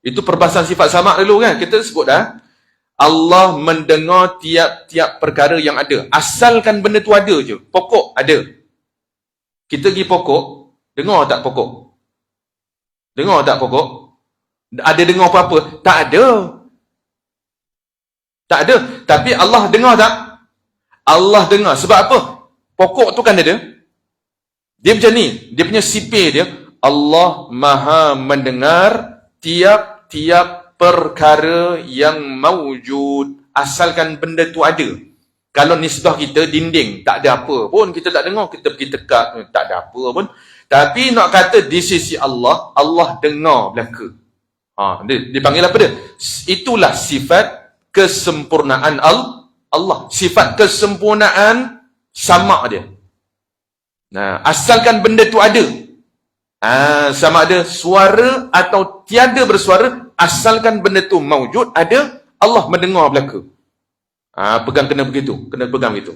Itu perbahasan sifat sama dulu kan. Kita sebut dah. Allah mendengar tiap-tiap perkara yang ada. Asalkan benda tu ada je. Pokok ada. Kita pergi pokok. Dengar tak pokok? Dengar tak pokok? Ada dengar apa-apa? Tak ada. Tak ada. Tapi Allah dengar tak? Allah dengar. Sebab apa? Pokok tu kan ada. Dia macam ni. Dia punya sipir dia. Allah maha mendengar tiap-tiap perkara yang mawujud. Asalkan benda tu ada. Kalau nisbah kita dinding, tak ada apa pun. Kita tak dengar. Kita pergi tekak. Tak ada apa pun. Tapi nak kata di sisi Allah, Allah dengar belaka. Dia panggil apa dia? Itulah sifat kesempurnaan Allah. Sifat kesempurnaan sama dia. Asalkan benda tu ada. Sama ada suara atau tiada bersuara, asalkan benda tu mawujud, ada, Allah mendengar belaka. Kena pegang begitu.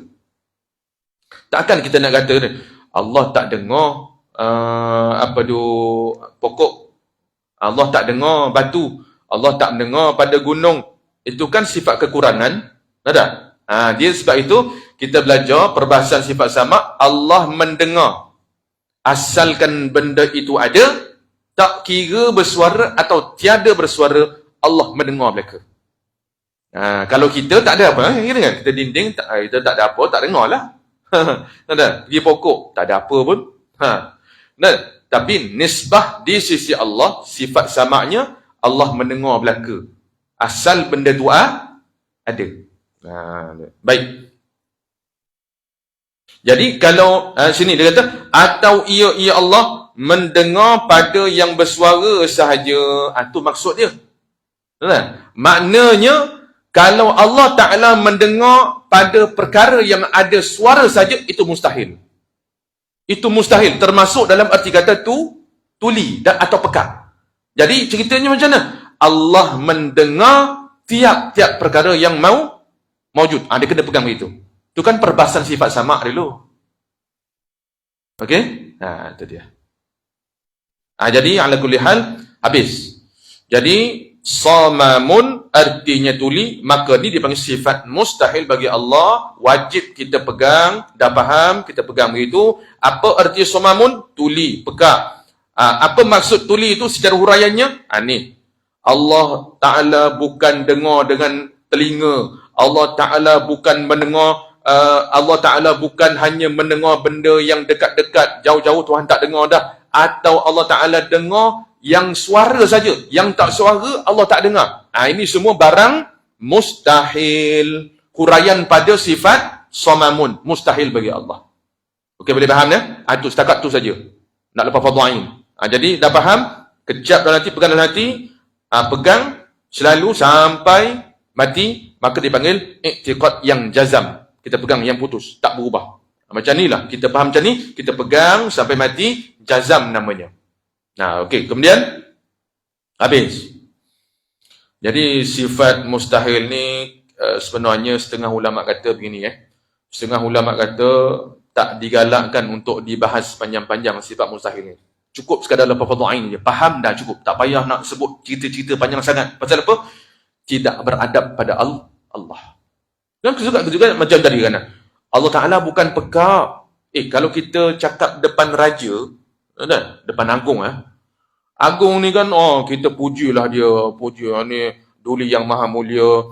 Takkan kita nak kata Allah tak dengar pokok. Allah tak dengar batu. Allah tak mendengar pada gunung. Itu kan sifat kekurangan. Tak? Dia sebab itu kita belajar perbahasan sifat sama. Allah mendengar. Asalkan benda itu ada, tak kira bersuara atau tiada bersuara, Allah mendengar mereka. Kalau kita tak ada apa, kira kan? Kita dinding, kita tak ada apa, tak dengar lah. Pergi pokok, tak ada apa pun. Tapi nisbah di sisi Allah, sifat samaknya, Allah mendengar belaka. Asal benda tu ada. Baik. Jadi kalau sini dia kata, atau ia Allah mendengar pada yang bersuara sahaja. Itu maksud dia. Maknanya, kalau Allah Ta'ala mendengar pada perkara yang ada suara saja, itu mustahil. Itu mustahil. Termasuk dalam arti kata tuli atau pekat. Jadi ceritanya macam mana? Allah mendengar tiap-tiap perkara yang mawujud. Dia kena pegang begitu. Itu kan perbahasan sifat sama dulu. Okey? Itu dia. Jadi ala kulli hal habis. Jadi samamun artinya tuli, maka ni dipanggil sifat mustahil bagi Allah, wajib kita pegang, dah faham, kita pegang begitu. Apa arti samamun? Tuli, pekak. Apa maksud tuli itu secara huraiannya? Ni. Allah Ta'ala bukan dengar dengan telinga. Allah Ta'ala bukan mendengar. Allah Ta'ala bukan hanya mendengar benda yang dekat-dekat, jauh-jauh Tuhan tak dengar dah. Atau Allah Ta'ala dengar yang suara saja, yang tak suara Allah tak dengar. Ini semua barang mustahil. Huraian pada sifat samamun, mustahil bagi Allah. Okey, boleh faham ya? Itu setakat tu saja. Nak lepas fardhu ain. Jadi dah faham? Kejap dalam hati, pegang dalam hati, pegang selalu sampai mati, maka dipanggil i'tiqad yang jazam. Kita pegang yang putus, tak berubah. Macam ni lah, kita faham macam ni, kita pegang sampai mati, jazam namanya. Okey, kemudian habis. Jadi sifat mustahil ni sebenarnya setengah ulama kata begini Setengah ulama kata tak digalakkan untuk dibahas panjang-panjang sifat mustahil ni. Cukup sekadar lepas fardhu ain je. Faham dah cukup. Tak payah nak sebut cerita-cerita panjang sangat. Pasal apa? Tidak beradab pada Allah. Dan juga macam tadi kan. Allah Ta'ala bukan pekak. Kalau kita cakap depan raja, depan agung agung ni kan, kita pujilah dia. Puji ni Duli yang maha mulia.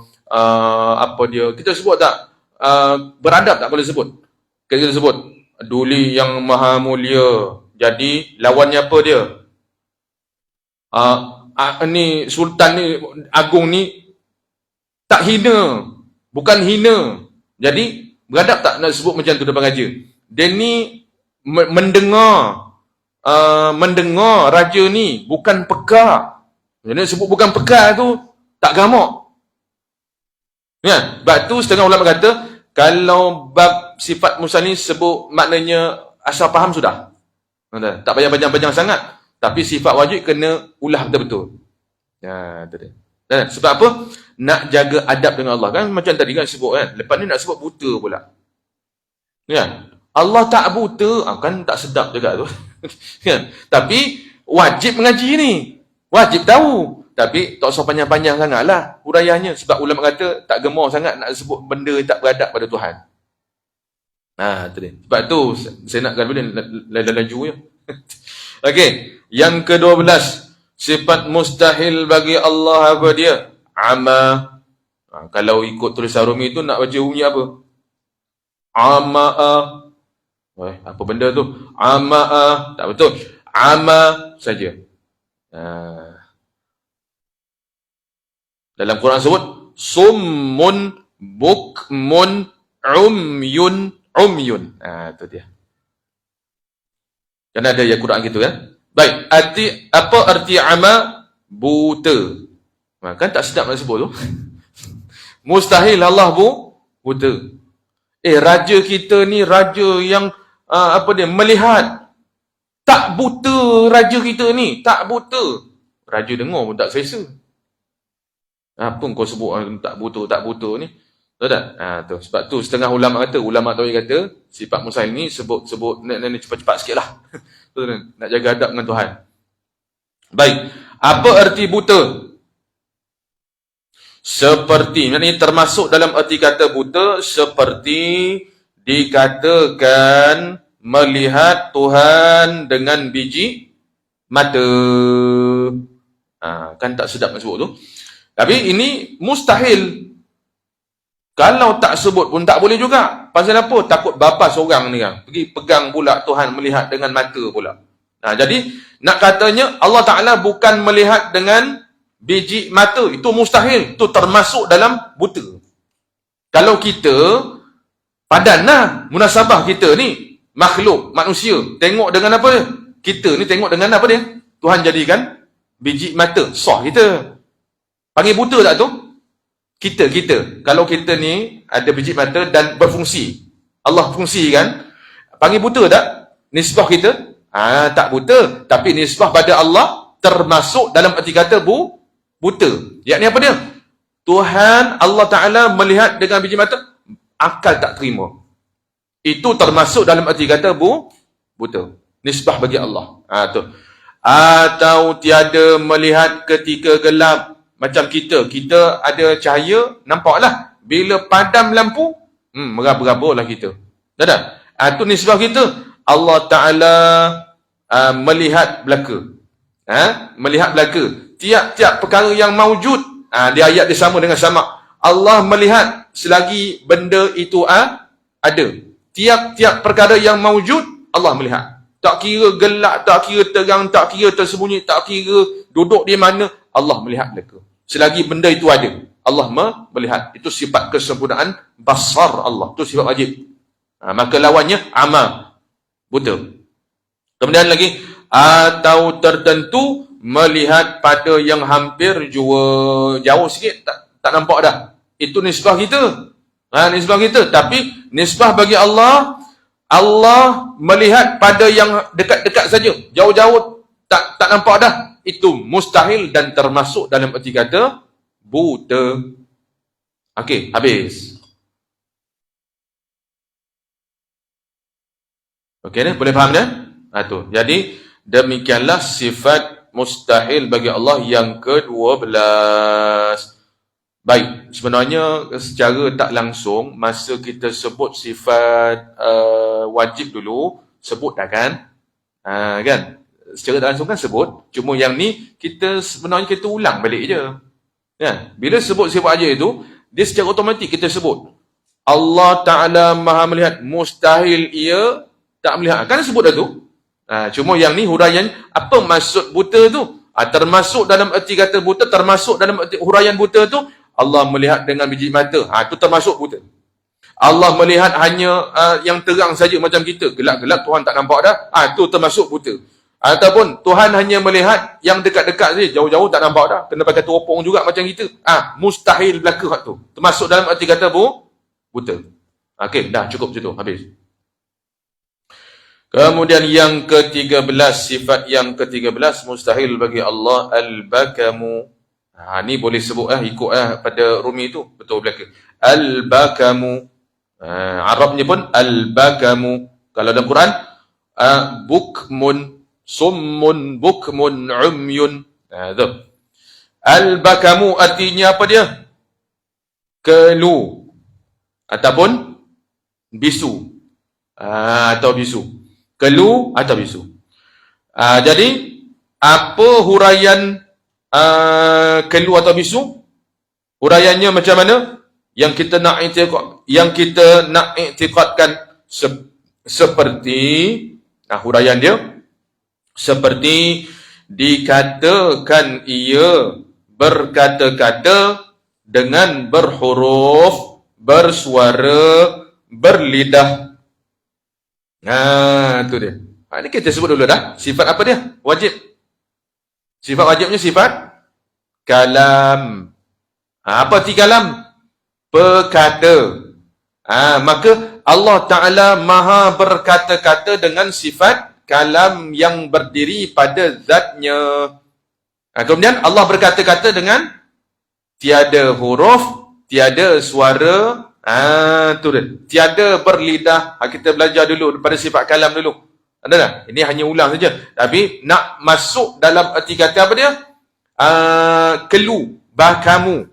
Apa dia? Kita sebut tak? Beradab tak boleh sebut. Kita sebut Duli yang maha mulia. Jadi lawannya apa dia? Ni sultan ni, agung ni tak hina, bukan hina. Jadi beradab tak nak sebut macam tu depan raja? Dia ni mendengar raja ni bukan pekak. Jadi sebut bukan pekak tu tak gamak. Sebab tu setengah ulama kata kalau bab sifat mustahil ni sebut maknanya asal faham sudah. Tak payah panjang-panjang sangat. Tapi sifat wajib kena ulah betul-betul. Tu dia. Sebab apa? Nak jaga adab dengan Allah. Kan macam tadi kan sebut kan. Lepas ni nak sebut buta pula. Allah tak buta. Kan tak sedap juga tu. Tapi wajib mengaji ni. Wajib tahu. Tapi tak usah panjang-panjang sangat lah huraiannya. Sebab ulama kata tak gemar sangat nak sebut benda yang tak beradab pada Tuhan. Tu dia. Sebab tu saya nak kata laju je. Okey, yang ke-12, sifat mustahil bagi Allah apa dia? Ama. Kalau ikut tulisan Rumi tu nak baca bunyi apa? Ama'a. Apa benda tu? Ama'a. Tak betul. Ama saja. Dalam Quran sebut summun bukmun umyun. Tu dia. Kan ada ayat Quran gitu kan? Baik, apa arti ama? Buta. Kan tak sedap nak sebut tu. Mustahil Allah buta. Raja kita ni raja yang melihat. Tak buta raja kita ni, tak buta. Raja dengar pun tak selesa. Apa kau sebut tak buta ni? Tahu tak? Tu. Sebab tu setengah ulama tauhid kata sifat mustahil ni sebut ni cepat-cepat sikitlah. Nak jaga adab dengan Tuhan. Baik. Apa arti buta? Seperti, ini termasuk dalam arti kata buta, seperti dikatakan melihat Tuhan dengan biji mata. Kan tak sedap nak sebut tu. Tapi ini mustahil. Kalau tak sebut pun tak boleh juga. Pasal apa? Takut bapa seorang ni kan. Pergi pegang pula Tuhan melihat dengan mata pula. Jadi nak katanya Allah Ta'ala bukan melihat dengan biji mata. Itu mustahil. Itu termasuk dalam buta. Kalau kita padanlah munasabah kita ni. Makhluk, manusia. Tengok dengan apa dia? Kita ni tengok dengan apa dia? Tuhan jadikan biji mata. Sah kita. Panggil buta tak tu? Kita. Kalau kita ni ada biji mata dan berfungsi. Allah fungsi kan? Panggil buta tak? Nisbah kita? Tak buta. Tapi nisbah pada Allah termasuk dalam arti kata buta. Yakni apa dia? Tuhan Allah Ta'ala melihat dengan biji mata, akal tak terima. Itu termasuk dalam arti kata buta. Nisbah bagi Allah. Tu. Atau tiada melihat ketika gelap. Macam kita ada cahaya, nampaklah. Bila padam lampu, meraba-raba lah kita. Tak? Itu nisbah kita. Allah Ta'ala melihat belaka. Melihat belaka. Tiap-tiap perkara yang mawujud, di ayat dia sama dengan sama. Allah melihat selagi benda itu ada. Tiap-tiap perkara yang mawujud, Allah melihat. Tak kira gelap, tak kira terang, tak kira tersembunyi, tak kira duduk di mana, Allah melihat belaka. Selagi benda itu ada, Allah melihat. Itu sifat kesempurnaan basar Allah. Itu sifat wajib. Maka lawannya ama, buta. Kemudian lagi, atau tertentu melihat pada yang hampir jauh sikit, tak nampak dah. Itu nisbah kita. Nisbah kita. Tapi nisbah bagi Allah, Allah melihat pada yang dekat-dekat saja. Jauh-jauh tak nampak dah. Itu mustahil dan termasuk dalam erti kata buta. Okey, habis. Okey ni, boleh faham dah? Tu. Jadi demikianlah sifat mustahil bagi Allah yang ke-12. Baik, sebenarnya secara tak langsung, masa kita sebut sifat wajib dulu, sebut dah kan? Kan? Secara tak langsung kan sebut. Cuma yang ni, sebenarnya kita ulang balik je. Kan? Bila sebut sifat wajib itu, dia secara otomatik kita sebut. Allah Ta'ala maha melihat, mustahil ia tak melihat. Kan sebut dah tu? Cuma yang ni huraian, apa maksud buta tu? Termasuk dalam erti kata buta, termasuk dalam erti huraian buta tu, Allah melihat dengan biji mata. Itu termasuk buta. Allah melihat hanya yang terang saja macam kita. Gelap-gelap Tuhan tak nampak dah. Itu termasuk buta. Ataupun Tuhan hanya melihat yang dekat-dekat saja. Jauh-jauh tak nampak dah. Kena pakai teropong juga macam kita. Mustahil berlaku hak tu. Termasuk dalam arti kata buta. Okey, dah cukup macam tu. Habis. Kemudian yang ke-13, sifat yang ke-13, mustahil bagi Allah al-bakamu. Ni boleh sebut ikut pada Rumi tu. Betul belaka. Al-bakamu. Arabnya pun al-bakamu. Kalau dalam Quran, bukmun, summun, bukmun, umyun. Al-bakamu artinya apa dia? Kelu. Ataupun bisu. Atau bisu. Kelu atau bisu. Jadi, apa huraian kelu atau bisu? Huraiannya macam mana? Yang kita nak i'tiqadkan seperti huraian dia seperti dikatakan ia berkata-kata dengan berhuruf, bersuara, berlidah. Itu dia. Ini kita sebut dulu dah. Sifat apa dia? Wajib. Sifat wajibnya sifat kalam. Apa arti kalam? Perkata. Maka Allah Ta'ala maha berkata-kata dengan sifat kalam yang berdiri pada zatnya. Kemudian Allah berkata-kata dengan tiada huruf, tiada suara, tu dia. Tiada berlidah. Kita belajar dulu pada sifat kalam dulu. Ada tak? Ini hanya ulang saja. Tapi nak masuk dalam erti kata apa dia? Kelu, bakamu,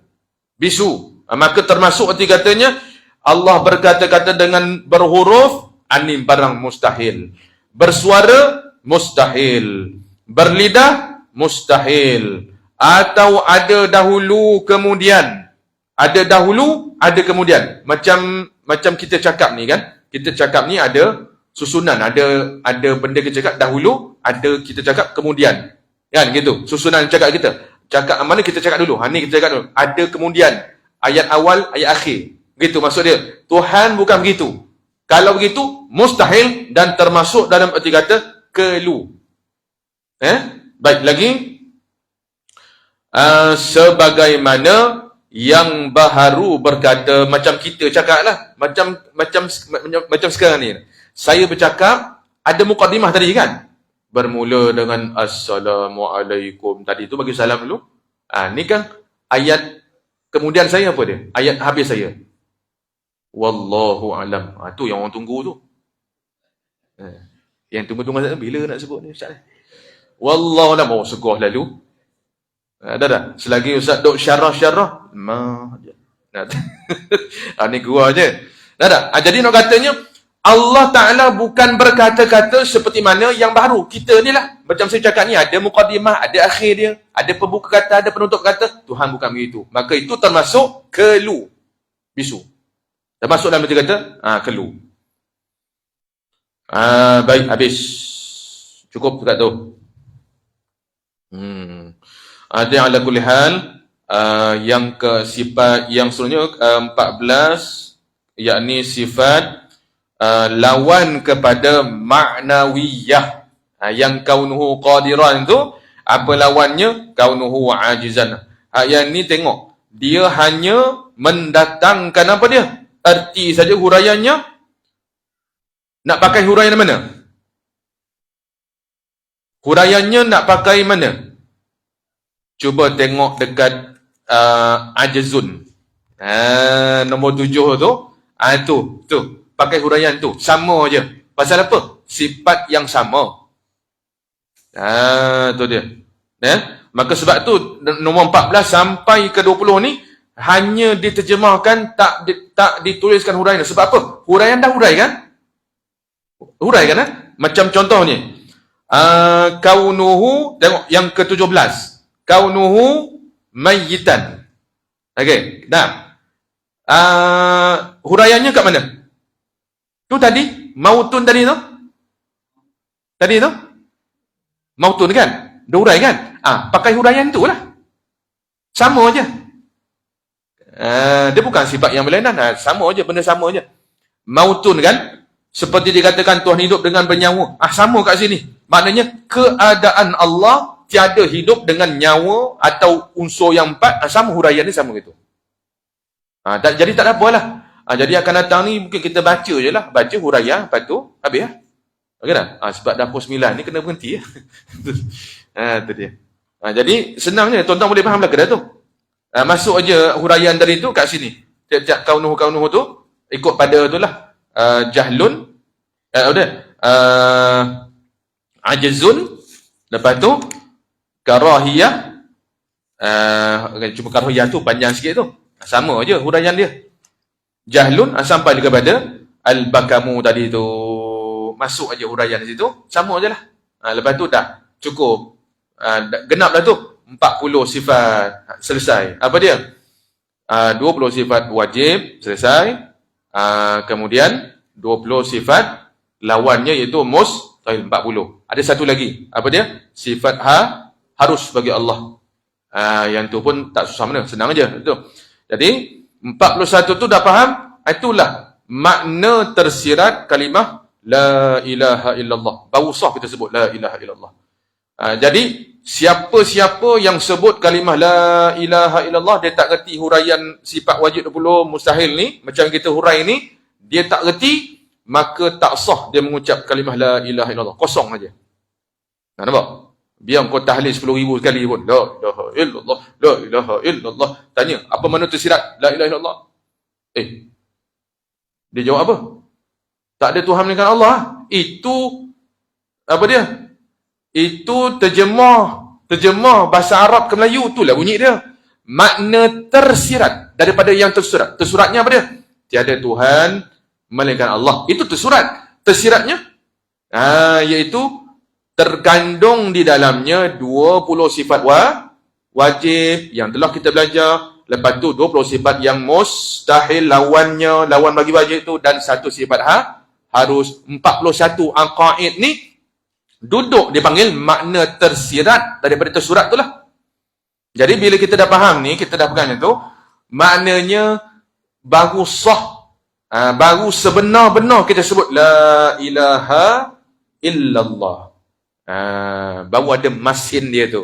bisu. Maka termasuk erti katanya, Allah berkata-kata dengan berhuruf, ini barang mustahil. Bersuara, mustahil. Berlidah, mustahil. Atau ada dahulu kemudian. Ada dahulu, ada kemudian. Macam kita cakap ni kan. Kita cakap ni ada susunan, ada benda kita cakap dahulu, ada kita cakap kemudian. Kan gitu. Susunan cakap kita. Cakap mana kita cakap dulu. Ni kita cakap dulu. Ada kemudian. Ayat awal, ayat akhir. Gitu maksud dia. Tuhan bukan begitu. Kalau begitu, mustahil dan termasuk dalam erti kata kelu. Baik lagi. Sebagaimana yang baharu berkata, macam kita cakap lah. Macam sekarang ni. Saya bercakap, ada mukadimah tadi kan? Bermula dengan Assalamualaikum. Tadi tu bagi salam dulu. Ni kan ayat kemudian saya apa dia? Ayat habis saya. Wallahu alam. Tu yang orang tunggu tu. Yang tunggu-tunggu bila nak sebut ni Ustaz? Wallahu alam. Segah lalu. Dah. Selagi Ustaz duk syarah-syarah. Ni gua je. Dah. Jadi nak katanya, Allah Ta'ala bukan berkata-kata seperti mana yang baru. Kita ni lah. Macam saya cakap ni, ada mukadimah, ada akhir dia. Ada pembuka kata, ada penutup kata. Tuhan bukan begitu. Maka itu termasuk kelu. Bisu. Termasuk dalam dia kata, kelu. Baik, habis. Cukup dekat tu. Ada yang ala kulli hal. Yang ke sifat yang seterusnya 14, yakni sifat lawan kepada ma'nawiyah. Yang kaunuhu qadiran tu, apa lawannya? Kaunuhu ajizan. Yang ni tengok, dia hanya mendatangkan apa dia? Erti saja huraiannya. Nak pakai huraian mana? Huraiannya nak pakai mana? Cuba tengok dekat ajzun. Nombor 7 tu. Tu. Pakai huraian tu. Sama je. Pasal apa? Sifat yang sama. Tu dia. Maka sebab tu nombor 14 sampai ke 20 ni hanya diterjemahkan, tak dituliskan huraian. Sebab apa? Huraian dah huraikan. Macam contohnya kaunuhu, tengok yang ke-17. Kaunuhu mayyitan. Okey, dah. Huraiannya kat mana? Tu tadi, mautun tadi tu. Mautun kan? Dia hurai kan? Pakai huraian tu lah. Sama je. Dia bukan sifat yang berlainan. Sama je, benda sama je. Mautun kan? Seperti dikatakan Tuhan hidup dengan bernyawa. Sama kat sini. Maknanya keadaan Allah tiada hidup dengan nyawa atau unsur yang 4. Sama huraian ni sama gitu. Jadi tak ada apalah. Jadi akan datang ni mungkin kita baca je lah. Baca huraian, lepas tu habis lah. Okey dah? Sebab dah pukul 9 ni kena berhenti ya. Tu dia. Jadi senangnya tuan-tuan boleh faham lah dah tu. Masuk aja huraian dari tu kat sini. Tiap-tiap kaunuhu tu ikut pada tu lah. Jahlun, ajzun, lepas tu karahiyah. Cuma karahiyah tu panjang sikit tu. Sama aja huraian dia. Jahlun sampai kepada al-bakamu tadi tu. Masuk aja huraian di situ, sama aja lah. Lepas tu dah cukup. Genap dah tu. 40 sifat selesai. Apa dia? 20 sifat wajib selesai. Kemudian 20 sifat lawannya iaitu mustahil, 40. Ada satu lagi. Apa dia? Sifat harus bagi Allah. Yang tu pun tak susah mana, senang aja. Itu. Jadi 41 tu dah faham? Itulah makna tersirat kalimah la ilaha illallah. Baru sah kita sebut la ilaha illallah. Jadi siapa-siapa yang sebut kalimah la ilaha illallah, dia tak reti huraian sifat wajib 20 mustahil ni, macam kita hurai ni, dia tak reti, maka tak sah dia mengucap kalimah la ilaha illallah. Kosong aja. Nampak? Biar kau tahlil 10,000 sekali pun la ilaha illallah, la ilaha illallah. Tanya, apa makna tersirat la ilaha illallah? Dia jawab apa? Tak ada Tuhan melainkan Allah. Itu apa dia? Itu terjemah bahasa Arab ke Melayu, itulah bunyi dia. Makna tersirat daripada yang tersurat. Tersuratnya apa dia? Tiada Tuhan melainkan Allah. Itu tersurat. Tersiratnya iaitu terkandung di dalamnya 20 sifat wajib yang telah kita belajar. Lepas tu 20 sifat yang mustahil, lawan bagi wajib itu, dan satu sifat harus. 41 aqaid ni duduk dipanggil makna tersirat daripada tersurat tu lah. Jadi bila kita dah faham ni, kita dah pegang tu, maknanya baru sah, baru sebenar-benar kita sebut la ilaha illallah. Baru ada masin dia tu.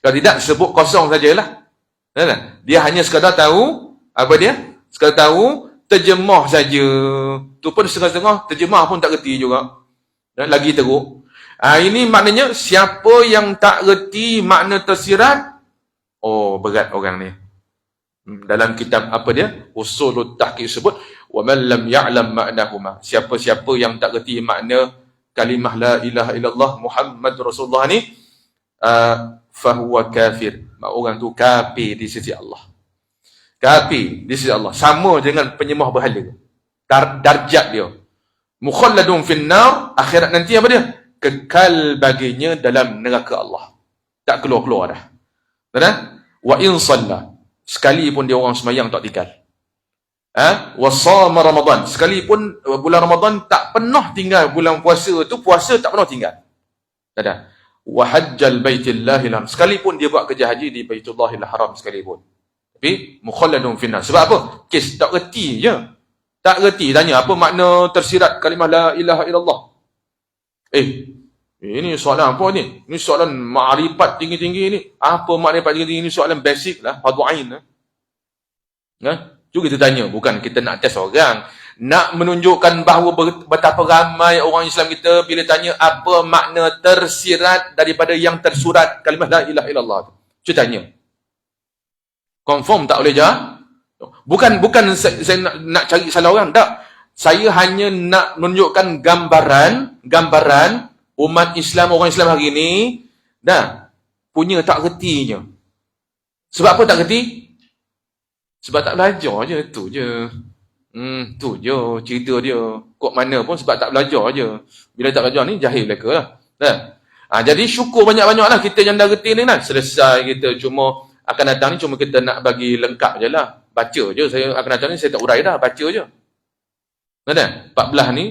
Kalau tidak, sebut kosong sajalah. Dia hanya sekadar tahu, apa dia? Sekadar tahu, terjemah saja. Tu pun setengah-setengah, terjemah pun tak reti juga. Lagi teruk. Ini maknanya siapa yang tak reti makna tersirat, berat orang ni. Dalam kitab apa dia? Usulut Tahqiq sebut, wa man lam ya'lam ma'nahuma. Siapa-siapa yang tak reti makna kalimah la ilaha illallah Muhammad Rasulullah ni, fahuwa kafir. Orang tu kafir di sisi Allah. Kafir di sisi Allah. Sama dengan penyembah berhala. Darjat dia. Mukhalladun finnar, akhirat nanti apa dia? Kekal baginya dalam neraka Allah. Tak keluar-keluar dah. Wa in salla, sekalipun dia orang semayang tak tinggal. Wa sama Ramadan, sekalipun bulan Ramadan tak pernah tinggal, bulan puasa tu puasa tak pernah tinggal. Tak ada. wa hajjal baitillahil haram. Sekalipun dia buat kerja haji di Baitullahil Haram sekalipun. Tapi mukhalladun finnar. Sebab apa? Kes tak reti je. Tak reti tanya apa makna tersirat kalimah la ilaha illallah. Ini soalan apa ni? Ini soalan ma'rifat tinggi-tinggi ni. Apa ma'rifat tinggi-tinggi ni? Soalan basic lah, fardu ain lah. Cuba kita tanya, bukan kita nak test orang. Nak menunjukkan bahawa betapa ramai orang Islam kita bila tanya apa makna tersirat daripada yang tersurat kalimah la ilaha illallah. Cuba tanya. Confirm tak boleh jawab? Bukan saya nak cari salah orang, tak. Saya hanya nak menunjukkan gambaran umat Islam, orang Islam hari ni punya tak retinya. Sebab apa tak reti? Sebab tak belajar je, tu je. Tu je cerita dia. Kok mana pun sebab tak belajar je. Bila tak belajar ni jahil mereka lah. Jadi syukur banyak-banyak lah kita yang dah reti ni lah. Selesai kita, cuma akan datang ni cuma kita nak bagi lengkap je lah. Baca je, saya akan datang ni saya tak urai dah, baca je. 14 ni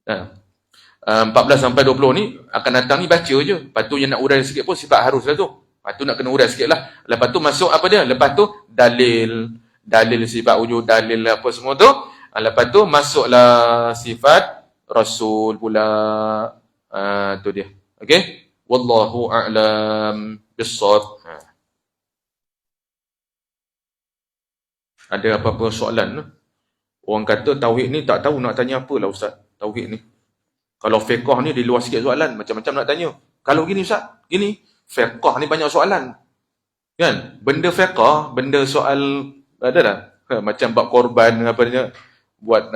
14 sampai 20 ni akan datang ni baca je. Lepas tu yang nak urai sikit pun sifat harus lah tu. Lepas tu nak kena urai sikit lah. Lepas tu masuk apa dia? Lepas tu dalil sifat wujud, dalil apa semua tu. Lepas tu masuklah sifat Rasul pula. Tu dia. Okay? Wallahu a'lam bissawab. Ada apa-apa soalan? Orang kata tauhid ni tak tahu nak tanya apa lah Ustaz. Tauhid ni. Kalau fiqh ni di luar sikit soalan. Macam-macam nak tanya. Kalau gini Ustaz, gini. Fiqh ni banyak soalan. Kan? Benda fiqh, benda soal, ada dah. Macam bab korban, apa dia. Buat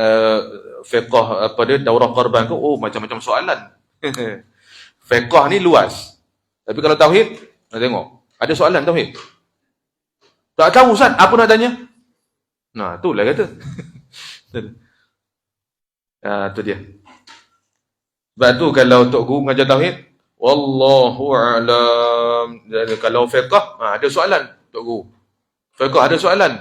fiqh, apa dia, daurah korban ke. Macam-macam soalan. Fiqh ni luas. Tapi kalau tauhid, nak tengok. Ada soalan tauhid? Tak tahu Ustaz, apa nak tanya? Nah, itulah kata. Tu dia. Sebab tu kalau Tok Guru mengajar tauhid, wallahu a'lam. Kalau fiqh, ada soalan Tok Guru. Fiqh ada soalan.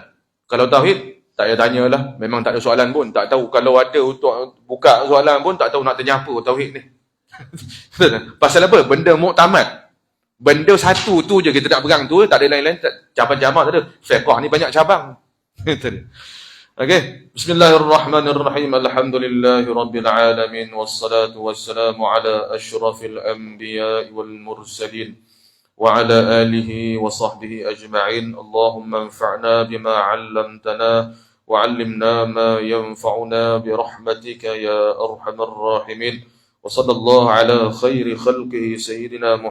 Kalau tauhid, tak payah tanyalah. Memang tak ada soalan pun. Tak tahu kalau ada untuk buka soalan pun, tak tahu nak tanya apa tauhid ni. Pasal apa? Benda muktamad. Benda satu tu je kita nak pegang tu, tak ada lain-lain. Cabang-cabang tak ada. Fiqh ni banyak cabang. Okay. Bismillahirrahmanirrahim. Alhamdulillahi rabbil alamin. Wassalatu wassalamu ala ashrafil anbiya wal mursalin. Wa ala alihi wa sahbihi ajma'in. Allahumma anfa'na bima 'allamtana wa 'allimna ma yanfa'una bi rahmatika ya arhamar rahimin. Wa sallallahu ala khairi khalqihi sayyidina